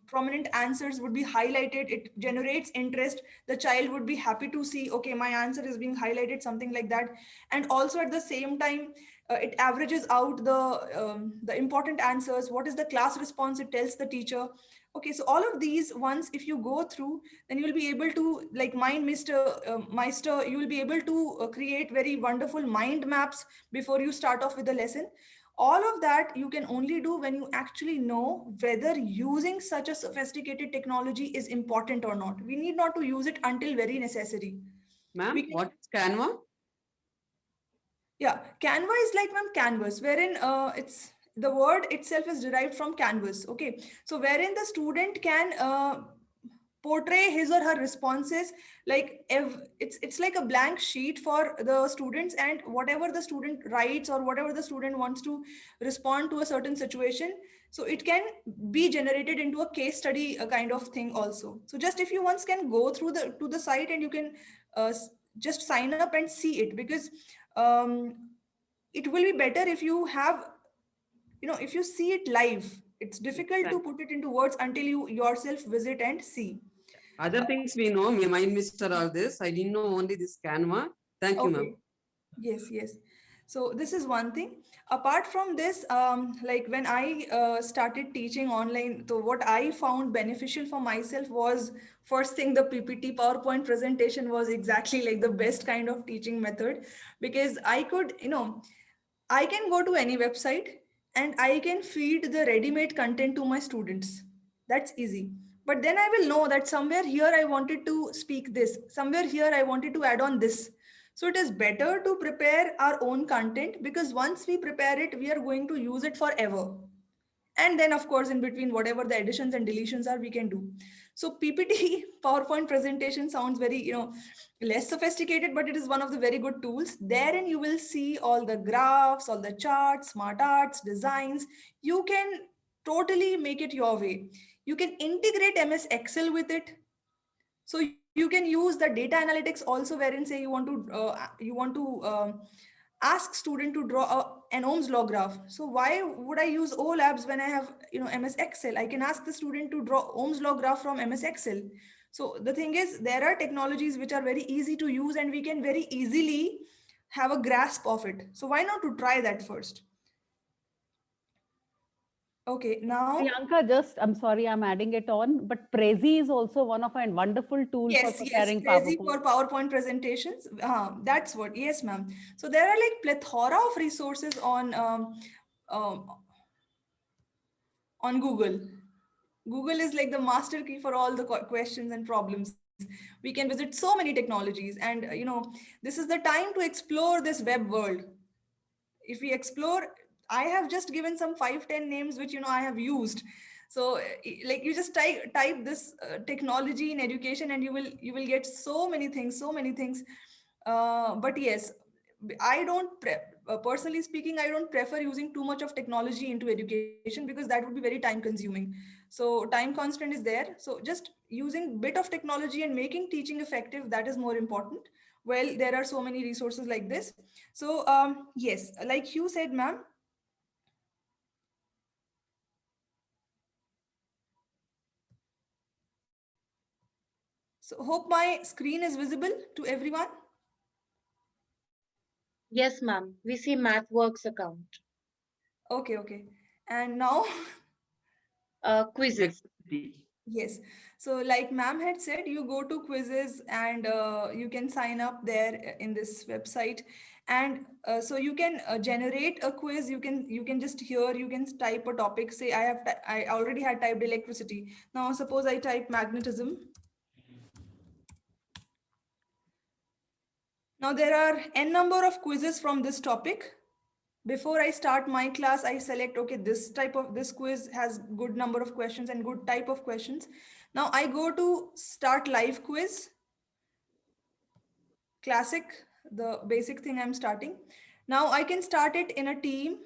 prominent answers would be highlighted. It generates interest. The child would be happy to see, okay, my answer is being highlighted, something like that. And also at the same time, it averages out the important answers. What is the class response? It tells the teacher. Okay, so all of these, once if you go through, then you will be able to, like Mind Meister, you will be able to create very wonderful mind maps before you start off with the lesson. All of that you can only do when you actually know whether using such a sophisticated technology is important or not. We need not to use it until very necessary. Ma'am, what's Canva? Yeah, Canva is like, ma'am, canvas, wherein it's the word itself is derived from canvas. Okay, so wherein the student can portray his or her responses, like it's like a blank sheet for the students, and whatever the student writes or whatever the student wants to respond to a certain situation, so it can be generated into a case study, a kind of thing also. So just if you once can go through the site, and you can just sign up and see it, because it will be better if you have, if you see it live. It's difficult to put it into words until you yourself visit and see. Other things we know, Mind Mister, all this. I didn't know only this Canva. Thank you, ma'am. Yes. So this is one thing. Apart from this, like when I started teaching online, so what I found beneficial for myself was, first thing, the PPT PowerPoint presentation was exactly like the best kind of teaching method, because I could, I can go to any website and I can feed the ready-made content to my students. That's easy. But then I will know that somewhere here I wanted to speak this, somewhere here I wanted to add on this. So it is better to prepare our own content, because once we prepare it, we are going to use it forever. And then of course, in between, whatever the additions and deletions are, we can do. So PPT PowerPoint presentation sounds very, less sophisticated, but it is one of the very good tools. Therein you will see all the graphs, all the charts, smart arts, designs. You can totally make it your way. You can integrate MS Excel with it. So you can use the data analytics also, wherein say you want to ask student to draw an Ohm's law graph. So why would I use O labs when I have, MS Excel? I can ask the student to draw Ohm's law graph from MS Excel. So the thing is, there are technologies which are very easy to use, and we can very easily have a grasp of it. So why not to try that first? Okay, now Priyanka, I'm sorry, I'm adding it on, but Prezi is also one of a wonderful tool for preparing Prezi PowerPoint. for PowerPoint presentations. That's what, yes, ma'am. So there are like plethora of resources um, on Google. Google is like the master key for all the questions and problems. We can visit so many technologies, and this is the time to explore this web world. If we explore, I have just given some 5-10 names which I have used. So like you just type this technology in education, and you will get so many things. But yes, I don't personally speaking, I don't prefer using too much of technology into education, because that would be very time consuming. So time constraint is there. So just using bit of technology and making teaching effective, that is more important. Well, there are so many resources like this. So yes, like you said, ma'am, so hope my screen is visible to everyone. Yes, ma'am. We see MathWorks account. Okay. And now Quizzes. yes. So like ma'am had said, you go to quizzes, and you can sign up there in this website. And so you can generate a quiz. You can just here, you can type a topic. Say I already had typed electricity. Now suppose I type magnetism. Now there are n number of quizzes from this topic. Before I start my class, I select, okay, this quiz has good number of questions and good type of questions. Now I go to start live quiz, classic, the basic thing I'm starting. Now I can start it in a team.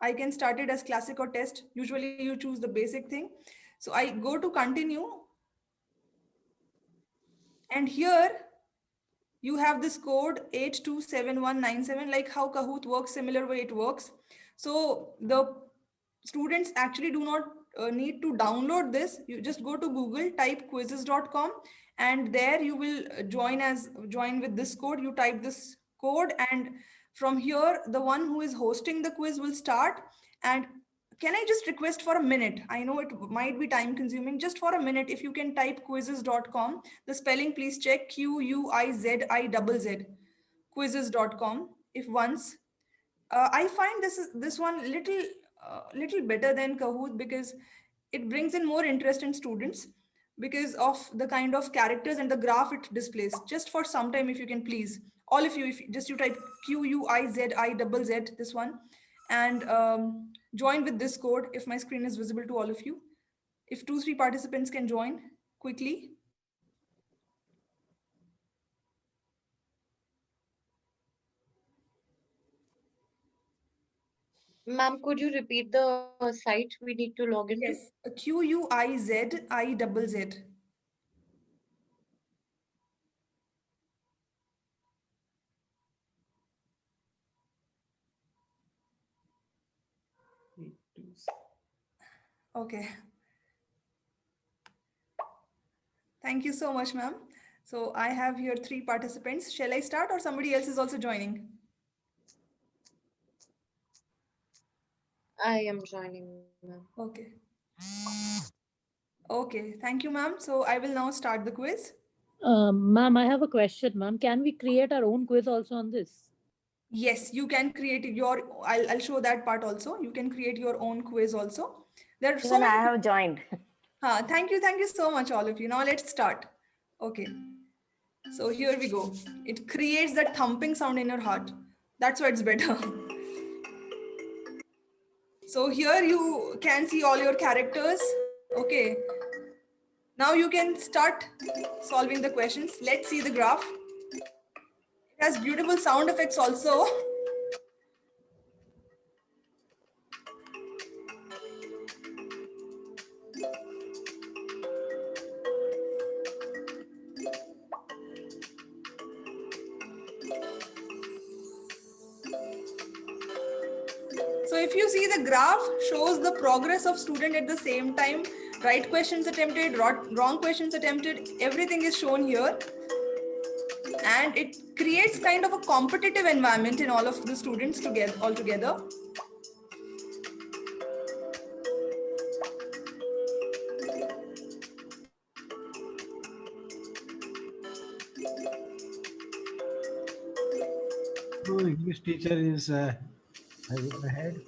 I can start it as classic or test. Usually you choose the basic thing. So I go to continue. And here you have this code 827197, like how Kahoot works, similar way it works. So the students actually do not need to download this. You just go to Google, type quizzes.com, and there you will join with this code. You type this code, and from here the one who is hosting the quiz will start. And can I just request for a minute? I know it might be time consuming. Just for a minute, if you can type quizzes.com, the spelling please check, QUIZIZZ, quizzes.com. If once, I find this one little better than Kahoot, because it brings in more interest in students because of the kind of characters and the graph it displays. Just for some time, if you can please, all of you, if you type QUIZIZZ, this one, and join with this code. If my screen is visible to all of you, if 2-3 participants can join quickly. Ma'am, could you repeat the site we need to log into? Yes, QUIZIZZ. Okay. Thank you so much, ma'am. So I have here 3 participants. Shall I start, or somebody else is also joining? I am joining, ma'am. Okay. Okay, thank you, ma'am. So I will now start the quiz. Ma'am, I have a question, ma'am. Can we create our own quiz also on this? Yes, you can create your, I'll show that part also. You can create your own quiz also. There are so Even many. I have joined. Thank you so much, all of you. Now let's start. Okay. So here we go. It creates that thumping sound in your heart. That's why it's better. So here you can see all your characters. Okay. Now you can start solving the questions. Let's see the graph. It has beautiful sound effects also. So if you see, the graph shows the progress of student at the same time. Right questions attempted, wrong questions attempted, everything is shown here. And it creates kind of a competitive environment in all of the students all together. So English teacher is ahead.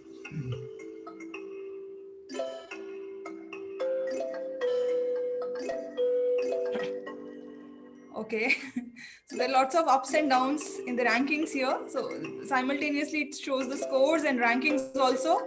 Okay, so there are lots of ups and downs in the rankings here. So simultaneously it shows the scores and rankings also.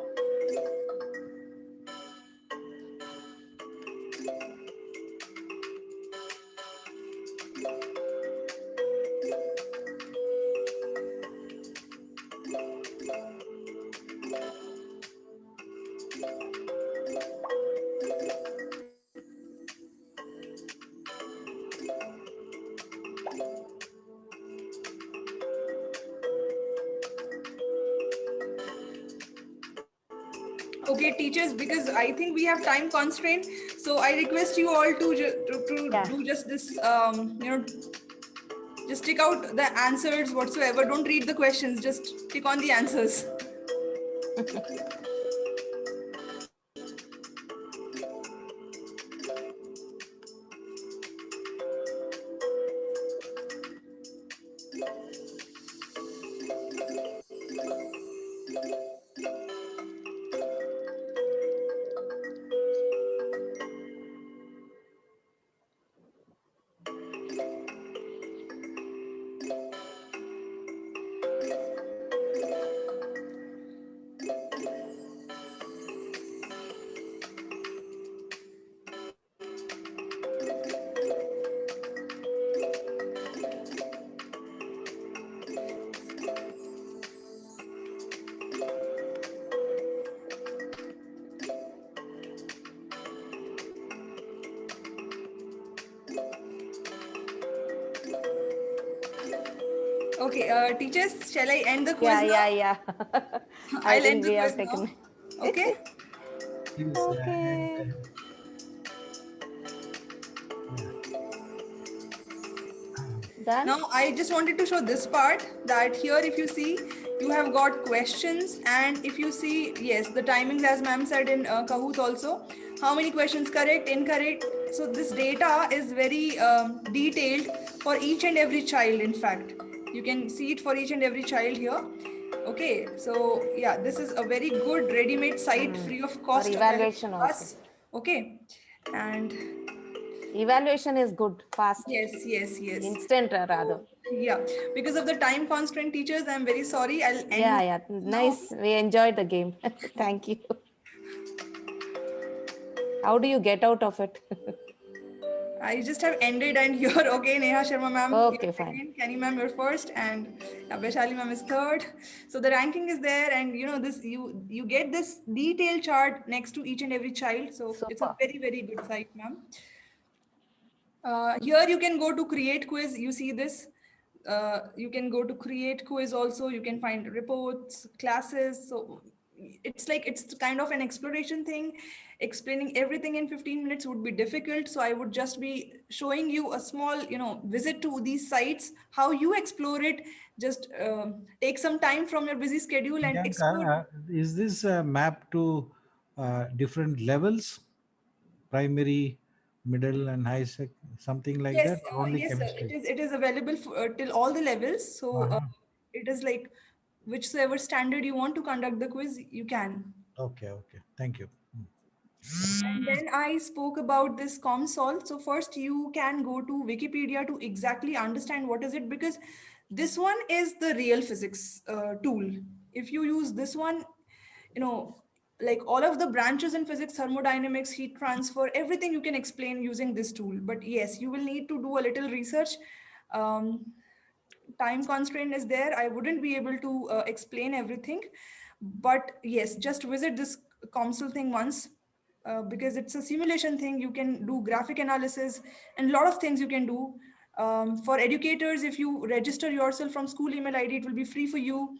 Okay, teachers, because I think we have time constraint, so I request you all to do just this, just tick out the answers whatsoever. Don't read the questions, just tick on the answers. Okay, teachers, shall I end the quiz Yeah, now? yeah. I I'll end think the we quiz have now. taken. Okay. Please, Okay. yeah. Done? Now, I just wanted to show this part that here, if you see, you have got questions, and if you see, yes, the timings as ma'am said in Kahoot also, how many questions correct, incorrect. So this data is very detailed for each and every child. In fact, you can see it for each and every child here. Okay, so yeah, this is a very good ready-made site free of For cost available evaluation to also. us. Okay, and Evaluation is good, fast, yes. instant rather. Yeah, because of the time constraint, teachers, I'm very sorry. I'll end Yeah, my yeah. quiz now. Nice. We enjoyed the game. Thank you. How do you get out of it? I just have ended, and you're okay, Neha Sharma ma'am. You're Okay, fine. second, Kenny ma'am, you're first, and Vaishali ma'am is third. So the ranking is there, and this you get this detailed chart next to each and every child. So it's a Super. very good site, ma'am. Here you can go to create quiz. You see this. You can go to create quiz also. You can find reports, classes. So it's kind of an exploration thing. Explaining everything in 15 minutes would be difficult. So I would just be showing you a small, visit to these sites, how you explore it. Just take some time from your busy schedule and explore. Priyanka, is this a map to different levels, primary, middle, and high sec, something like Yes, that, or only yes, sir. It chemistry? is. It is available for, till all the levels. So Uh-huh. it is like whichsoever standard you want to conduct the quiz, you can. Okay. Thank you. And then I spoke about this ComSol. So first you can go to Wikipedia to exactly understand what is it, because this one is the real physics tool. If you use this one, you know, like all of the branches in physics, thermodynamics, heat transfer, everything you can explain using this tool. But yes, you will need to do a little research. Um, Time constraint is there. I wouldn't be able to explain everything, but yes, just visit this console thing once, because it's a simulation thing. You can do graphic analysis and a lot of things you can do. For educators, if you register yourself from school email ID, it will be free for you.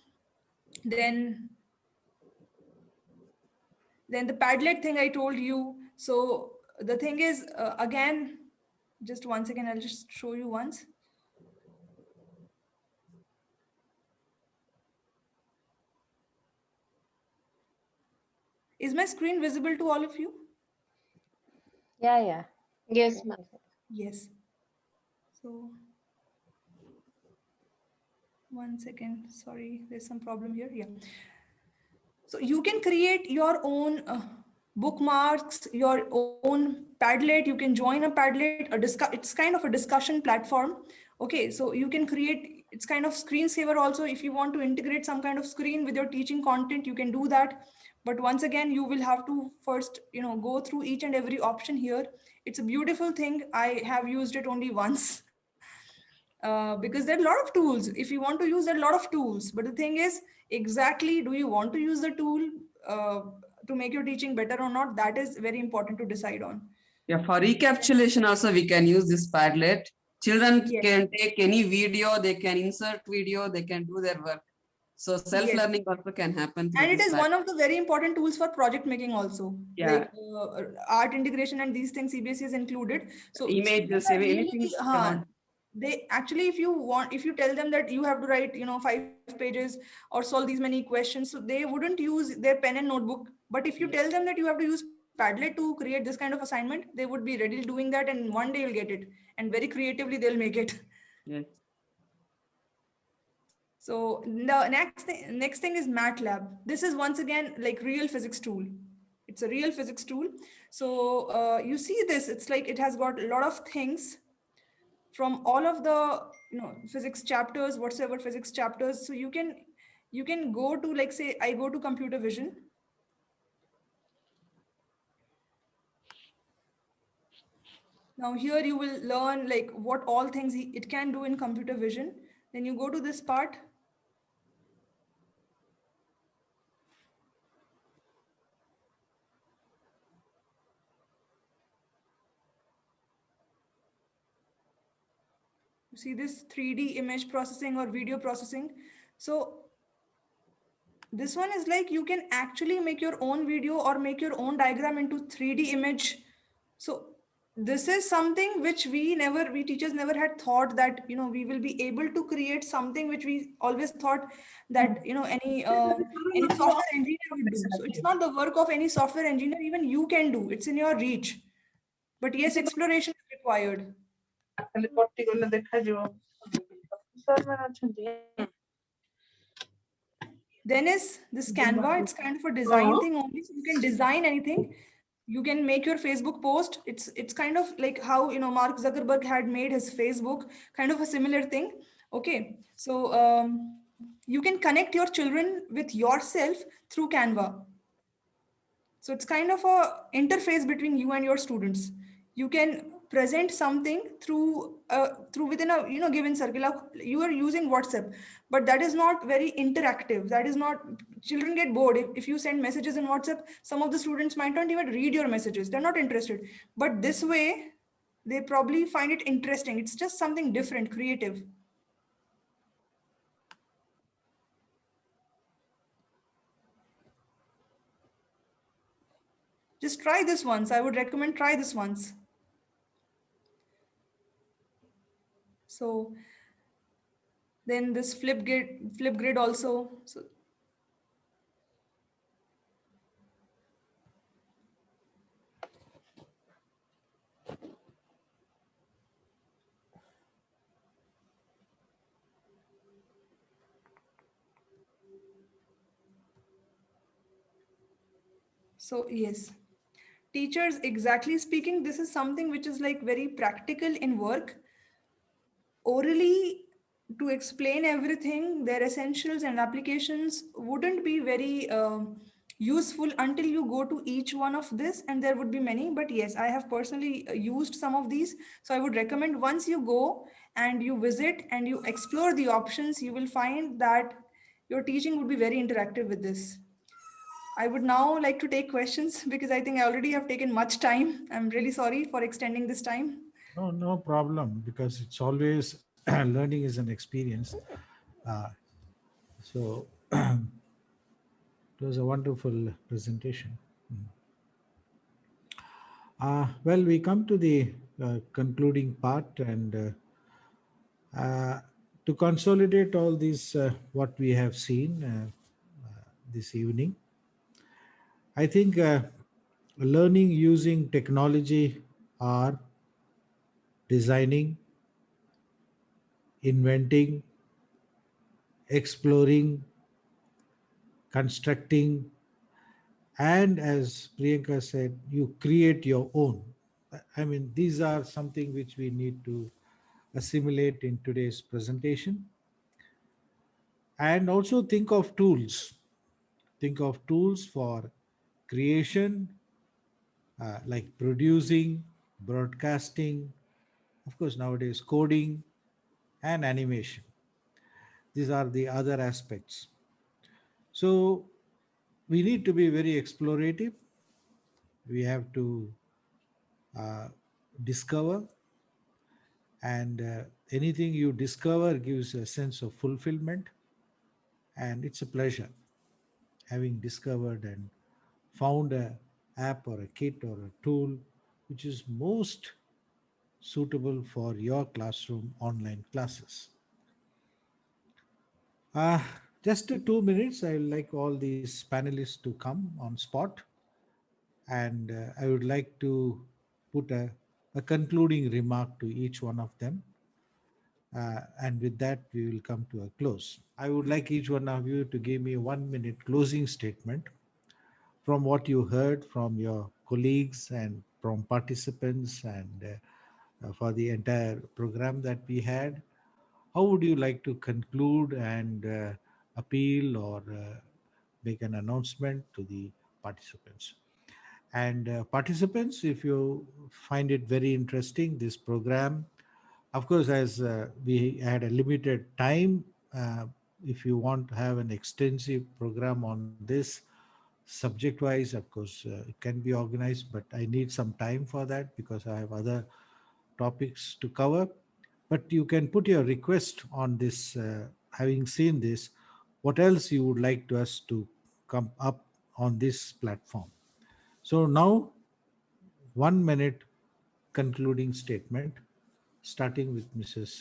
Then the Padlet thing I told you. So the thing is, again, just one second, I'll just show you once. Is my screen visible to all of you? Yeah. Yes, ma'am. Yes. So one second, sorry, there's some problem here. Yeah. So you can create your own bookmarks, your own Padlet. You can join a Padlet. It's kind of a discussion platform. Okay, so you can create. It's kind of screensaver also. If you want to integrate some kind of screen with your teaching content, you can do that. But once again, you will have to first, go through each and every option here. It's a beautiful thing. I have used it only once. Because there are a lot of tools. If you want to use, there are a lot of tools. But the thing is, exactly, do you want to use the tool uh, to make your teaching better or not? That is very important to decide on. Yeah, for recapitulation also we can use this Padlet. Children Yes. can take any video, they can insert video, they can do their work. So Yes. self-learning also can happen through And it this is Padlet. one of the very important tools for project making also. Yeah. Like art integration and these things, CBSE is included. So students Images, are really, anything they want. they actually, if you tell them that you have to write 5 pages or solve these many questions, so they wouldn't use their pen and notebook. But if you tell them that you have to use Padlet to create this kind of assignment, they would be ready doing that, and one day you'll get it, and very creatively they'll make it. Yes. So the next thing is MATLAB. This is once again like real physics tool. It's a real physics tool. So you see this, it's like it has got a lot of things from all of the physics chapters, whatsoever physics chapters. So you can go to, like, say I go to computer vision. Now here you will learn like what all things it can do in computer vision. Then you go to this part. You see this 3D image processing or video processing. So this one is like you can actually make your own video or make your own diagram into 3D image. So this is something which we teachers never had thought that, we will be able to create something which we always thought that, any software engineer would do. So it's not the work of any software engineer, even you can do. It's in your reach. But yes, exploration is required. Then is this Canva. It's kind of a design thing only. So you can design anything. You can make your Facebook post. It's kind of like how Mark Zuckerberg had made his Facebook, kind of a similar thing. Okay, so you can connect your children with yourself through Canva. So it's kind of a interface between you and your students. You can present something through within a given circle. You are using WhatsApp, but that is not very interactive. That is not, children get bored if you send messages in WhatsApp. Some of the students might not even read your messages. They're not interested. But this way, they probably find it interesting. It's just something different, creative. Just try this once. I would recommend try this once. So then this flip grid also. So yes, teachers, exactly speaking, this is something which is like very practical in work. Orally, to explain everything, their essentials and applications wouldn't be very useful until you go to each one of this, and there would be many. But yes, I have personally used some of these. So I would recommend once you go and you visit and you explore the options, you will find that your teaching would be very interactive with this. I would now like to take questions because I think I already have taken much time. I'm really sorry for extending this time. No, no problem, because it's always learning is an experience. Uh, so it was a wonderful presentation. Well, we come to the concluding part, and to consolidate all these, what we have seen this evening, I think learning using technology are designing, inventing, exploring, constructing, and as Priyanka said, you create your own. I mean, these are something which we need to assimilate in today's presentation. And also think of tools. Think of tools for creation, like producing, broadcasting, of course, nowadays coding and animation. These are the other aspects. So we need to be very explorative. We have to uh, discover, and anything you discover gives a sense of fulfillment, and it's a pleasure having discovered and found a app or a kit or a tool which is most suitable for your classroom online classes. uh, just 2 minutes, I would like all these panelists to come on spot, and I would like to put a concluding remark to each one of them. And with that, we will come to a close. I would like each one of you to give me a 1 minute closing statement from what you heard from your colleagues and from participants, and for the entire program that we had. How would you like to conclude and appeal or make an announcement to the participants? And participants, if you find it very interesting, this program, of course, as we had a limited time, if you want to have an extensive program on this subject wise, of course, it can be organized, but I need some time for that because I have other topics to cover. But you can put your request on this, having seen this, what else you would like to us to come up on this platform. So now 1 minute concluding statement, starting with Mrs.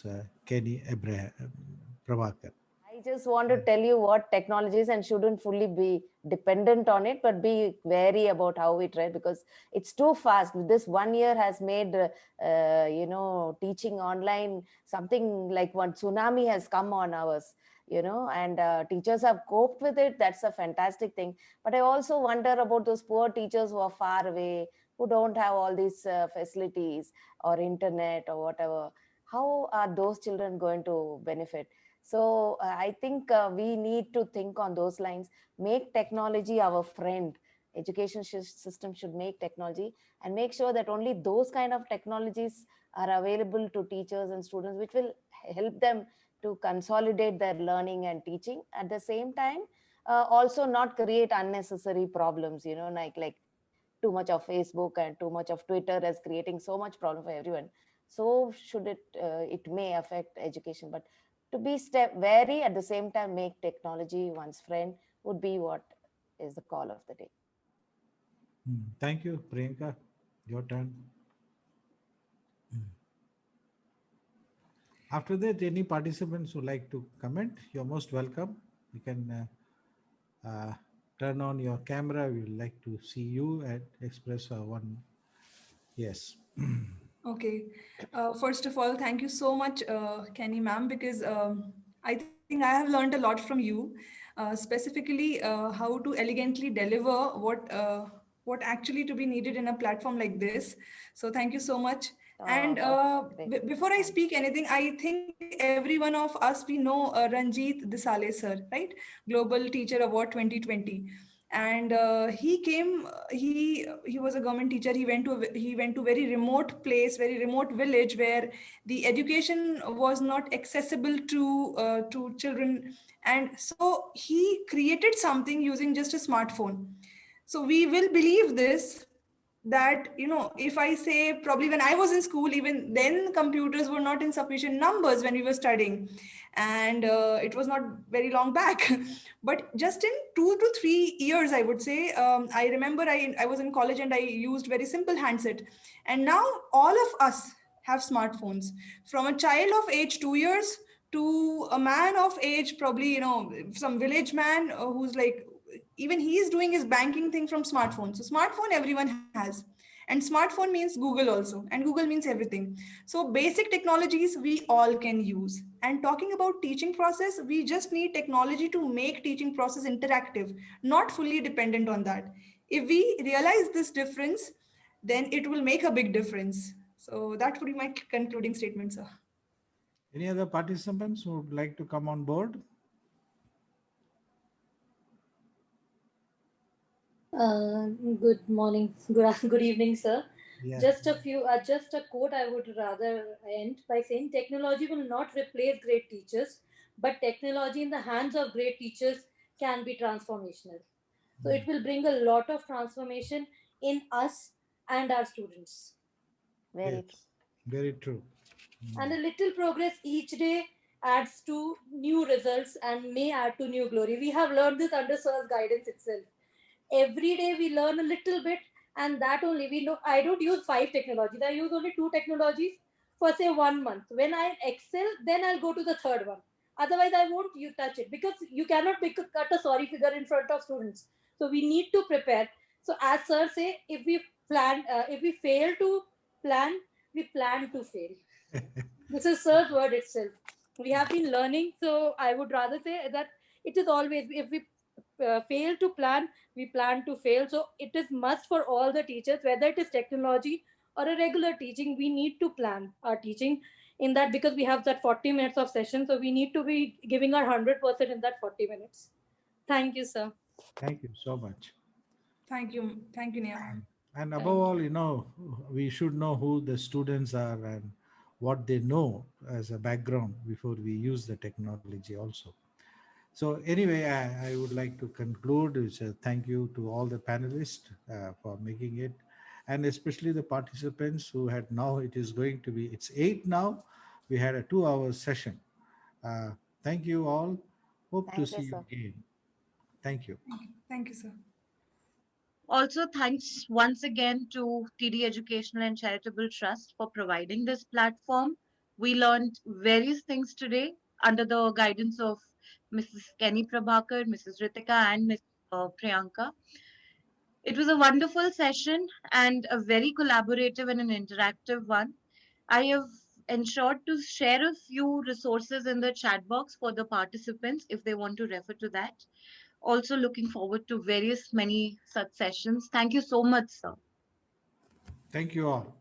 Kanny Prabhakar. I just want to tell you what technologies and shouldn't fully be dependent on it, but be wary about how we try because it's too fast. This 1 year has made, teaching online something like one tsunami has come on ours, and teachers have coped with it. That's a fantastic thing. But I also wonder about those poor teachers who are far away, who don't have all these facilities or internet or whatever. How are those children going to benefit? So I think we need to think on those lines, make technology our friend. Education system should make technology and make sure that only those kind of technologies are available to teachers and students, which will help them to consolidate their learning and teaching. At the same time, also not create unnecessary problems, like too much of Facebook and too much of Twitter as creating so much problem for everyone. So should it may affect education, but to be wary at the same time make technology one's friend would be what is the call of the day. Thank you, Priyanka. Your turn. After that, any participants who like to comment, you're most welcome. You can turn on your camera. We would like to see you and express one. Yes. Okay. First of all, thank you so much, Kenny ma'am, because I think I have learned a lot from you, specifically how to elegantly deliver what actually to be needed in a platform like this. So thank you so much. And Great. before I speak anything, I think every one of us, we know Ranjit Desale sir, right? Global Teacher Award 2020. And he was a government teacher. He went to very remote place, very remote village where the education was not accessible to children, and so he created something using just a smartphone. So we will believe this, that if I say, probably when I was in school, even then computers were not in sufficient numbers when we were studying, and it was not very long back. But just in 2 to 3 years, I would say, I remember I was in college and I used very simple handset, and now all of us have smartphones, from a child of age 2 years to a man of age, probably some village man who's like, even he is doing his banking thing from smartphone. So smartphone everyone has, and smartphone means Google also, and Google means everything. So basic technologies we all can use. And talking about teaching process, we just need technology to make teaching process interactive, not fully dependent on that. If we realize this difference, then it will make a big difference. So that would be my concluding statement, sir. Any other participants who would like to come on board? Good morning, good evening, sir. Yeah. Just a quote I would rather end by saying technology will not replace great teachers, but technology in the hands of great teachers can be transformational. So it will bring a lot of transformation in us and our students. Very true. Yes, very true. And a little progress each day adds to new results and may add to new glory. We have learned this under Sir's guidance itself. Every day we learn a little bit, and that only we know. I don't use 5 technologies, I use only 2 technologies for say 1 month. When I excel, then I'll go to the third one. Otherwise I won't you touch it, because you cannot cut a sorry figure in front of students. So we need to prepare. So as sir say, if we fail to plan, we plan to fail. This is sir's word itself. We have been learning, so I would rather say that it is always, if we fail to plan, we plan to fail. So it is must for all the teachers, whether it is technology or a regular teaching, we need to plan our teaching in that, because we have that 40 minutes of session. So we need to be giving our 100% in that 40 minutes. Thank you, sir. Thank you so much. Thank you, Nia ma'am. And above all, we should know who the students are and what they know as a background before we use the technology also. So anyway, I would like to conclude with a thank you to all the panelists for making it, and especially the participants who had now, it is going to be, it's 8 now. we had a 2 hour session. Thank you all. Hope to Thank you, see you sir. again. Thank you. Thank you, sir. Also, thanks once again to TD Educational and Charitable Trust for providing this platform. We learned various things today under the guidance of Mrs. Kanny Prabhakar, Mrs. Reetika, and Ms. Priyanka. It was a wonderful session and a very collaborative and an interactive one. I have ensured to share a few resources in the chat box for the participants if they want to refer to that. Also looking forward to many such sessions. Thank you so much, sir. Thank you all.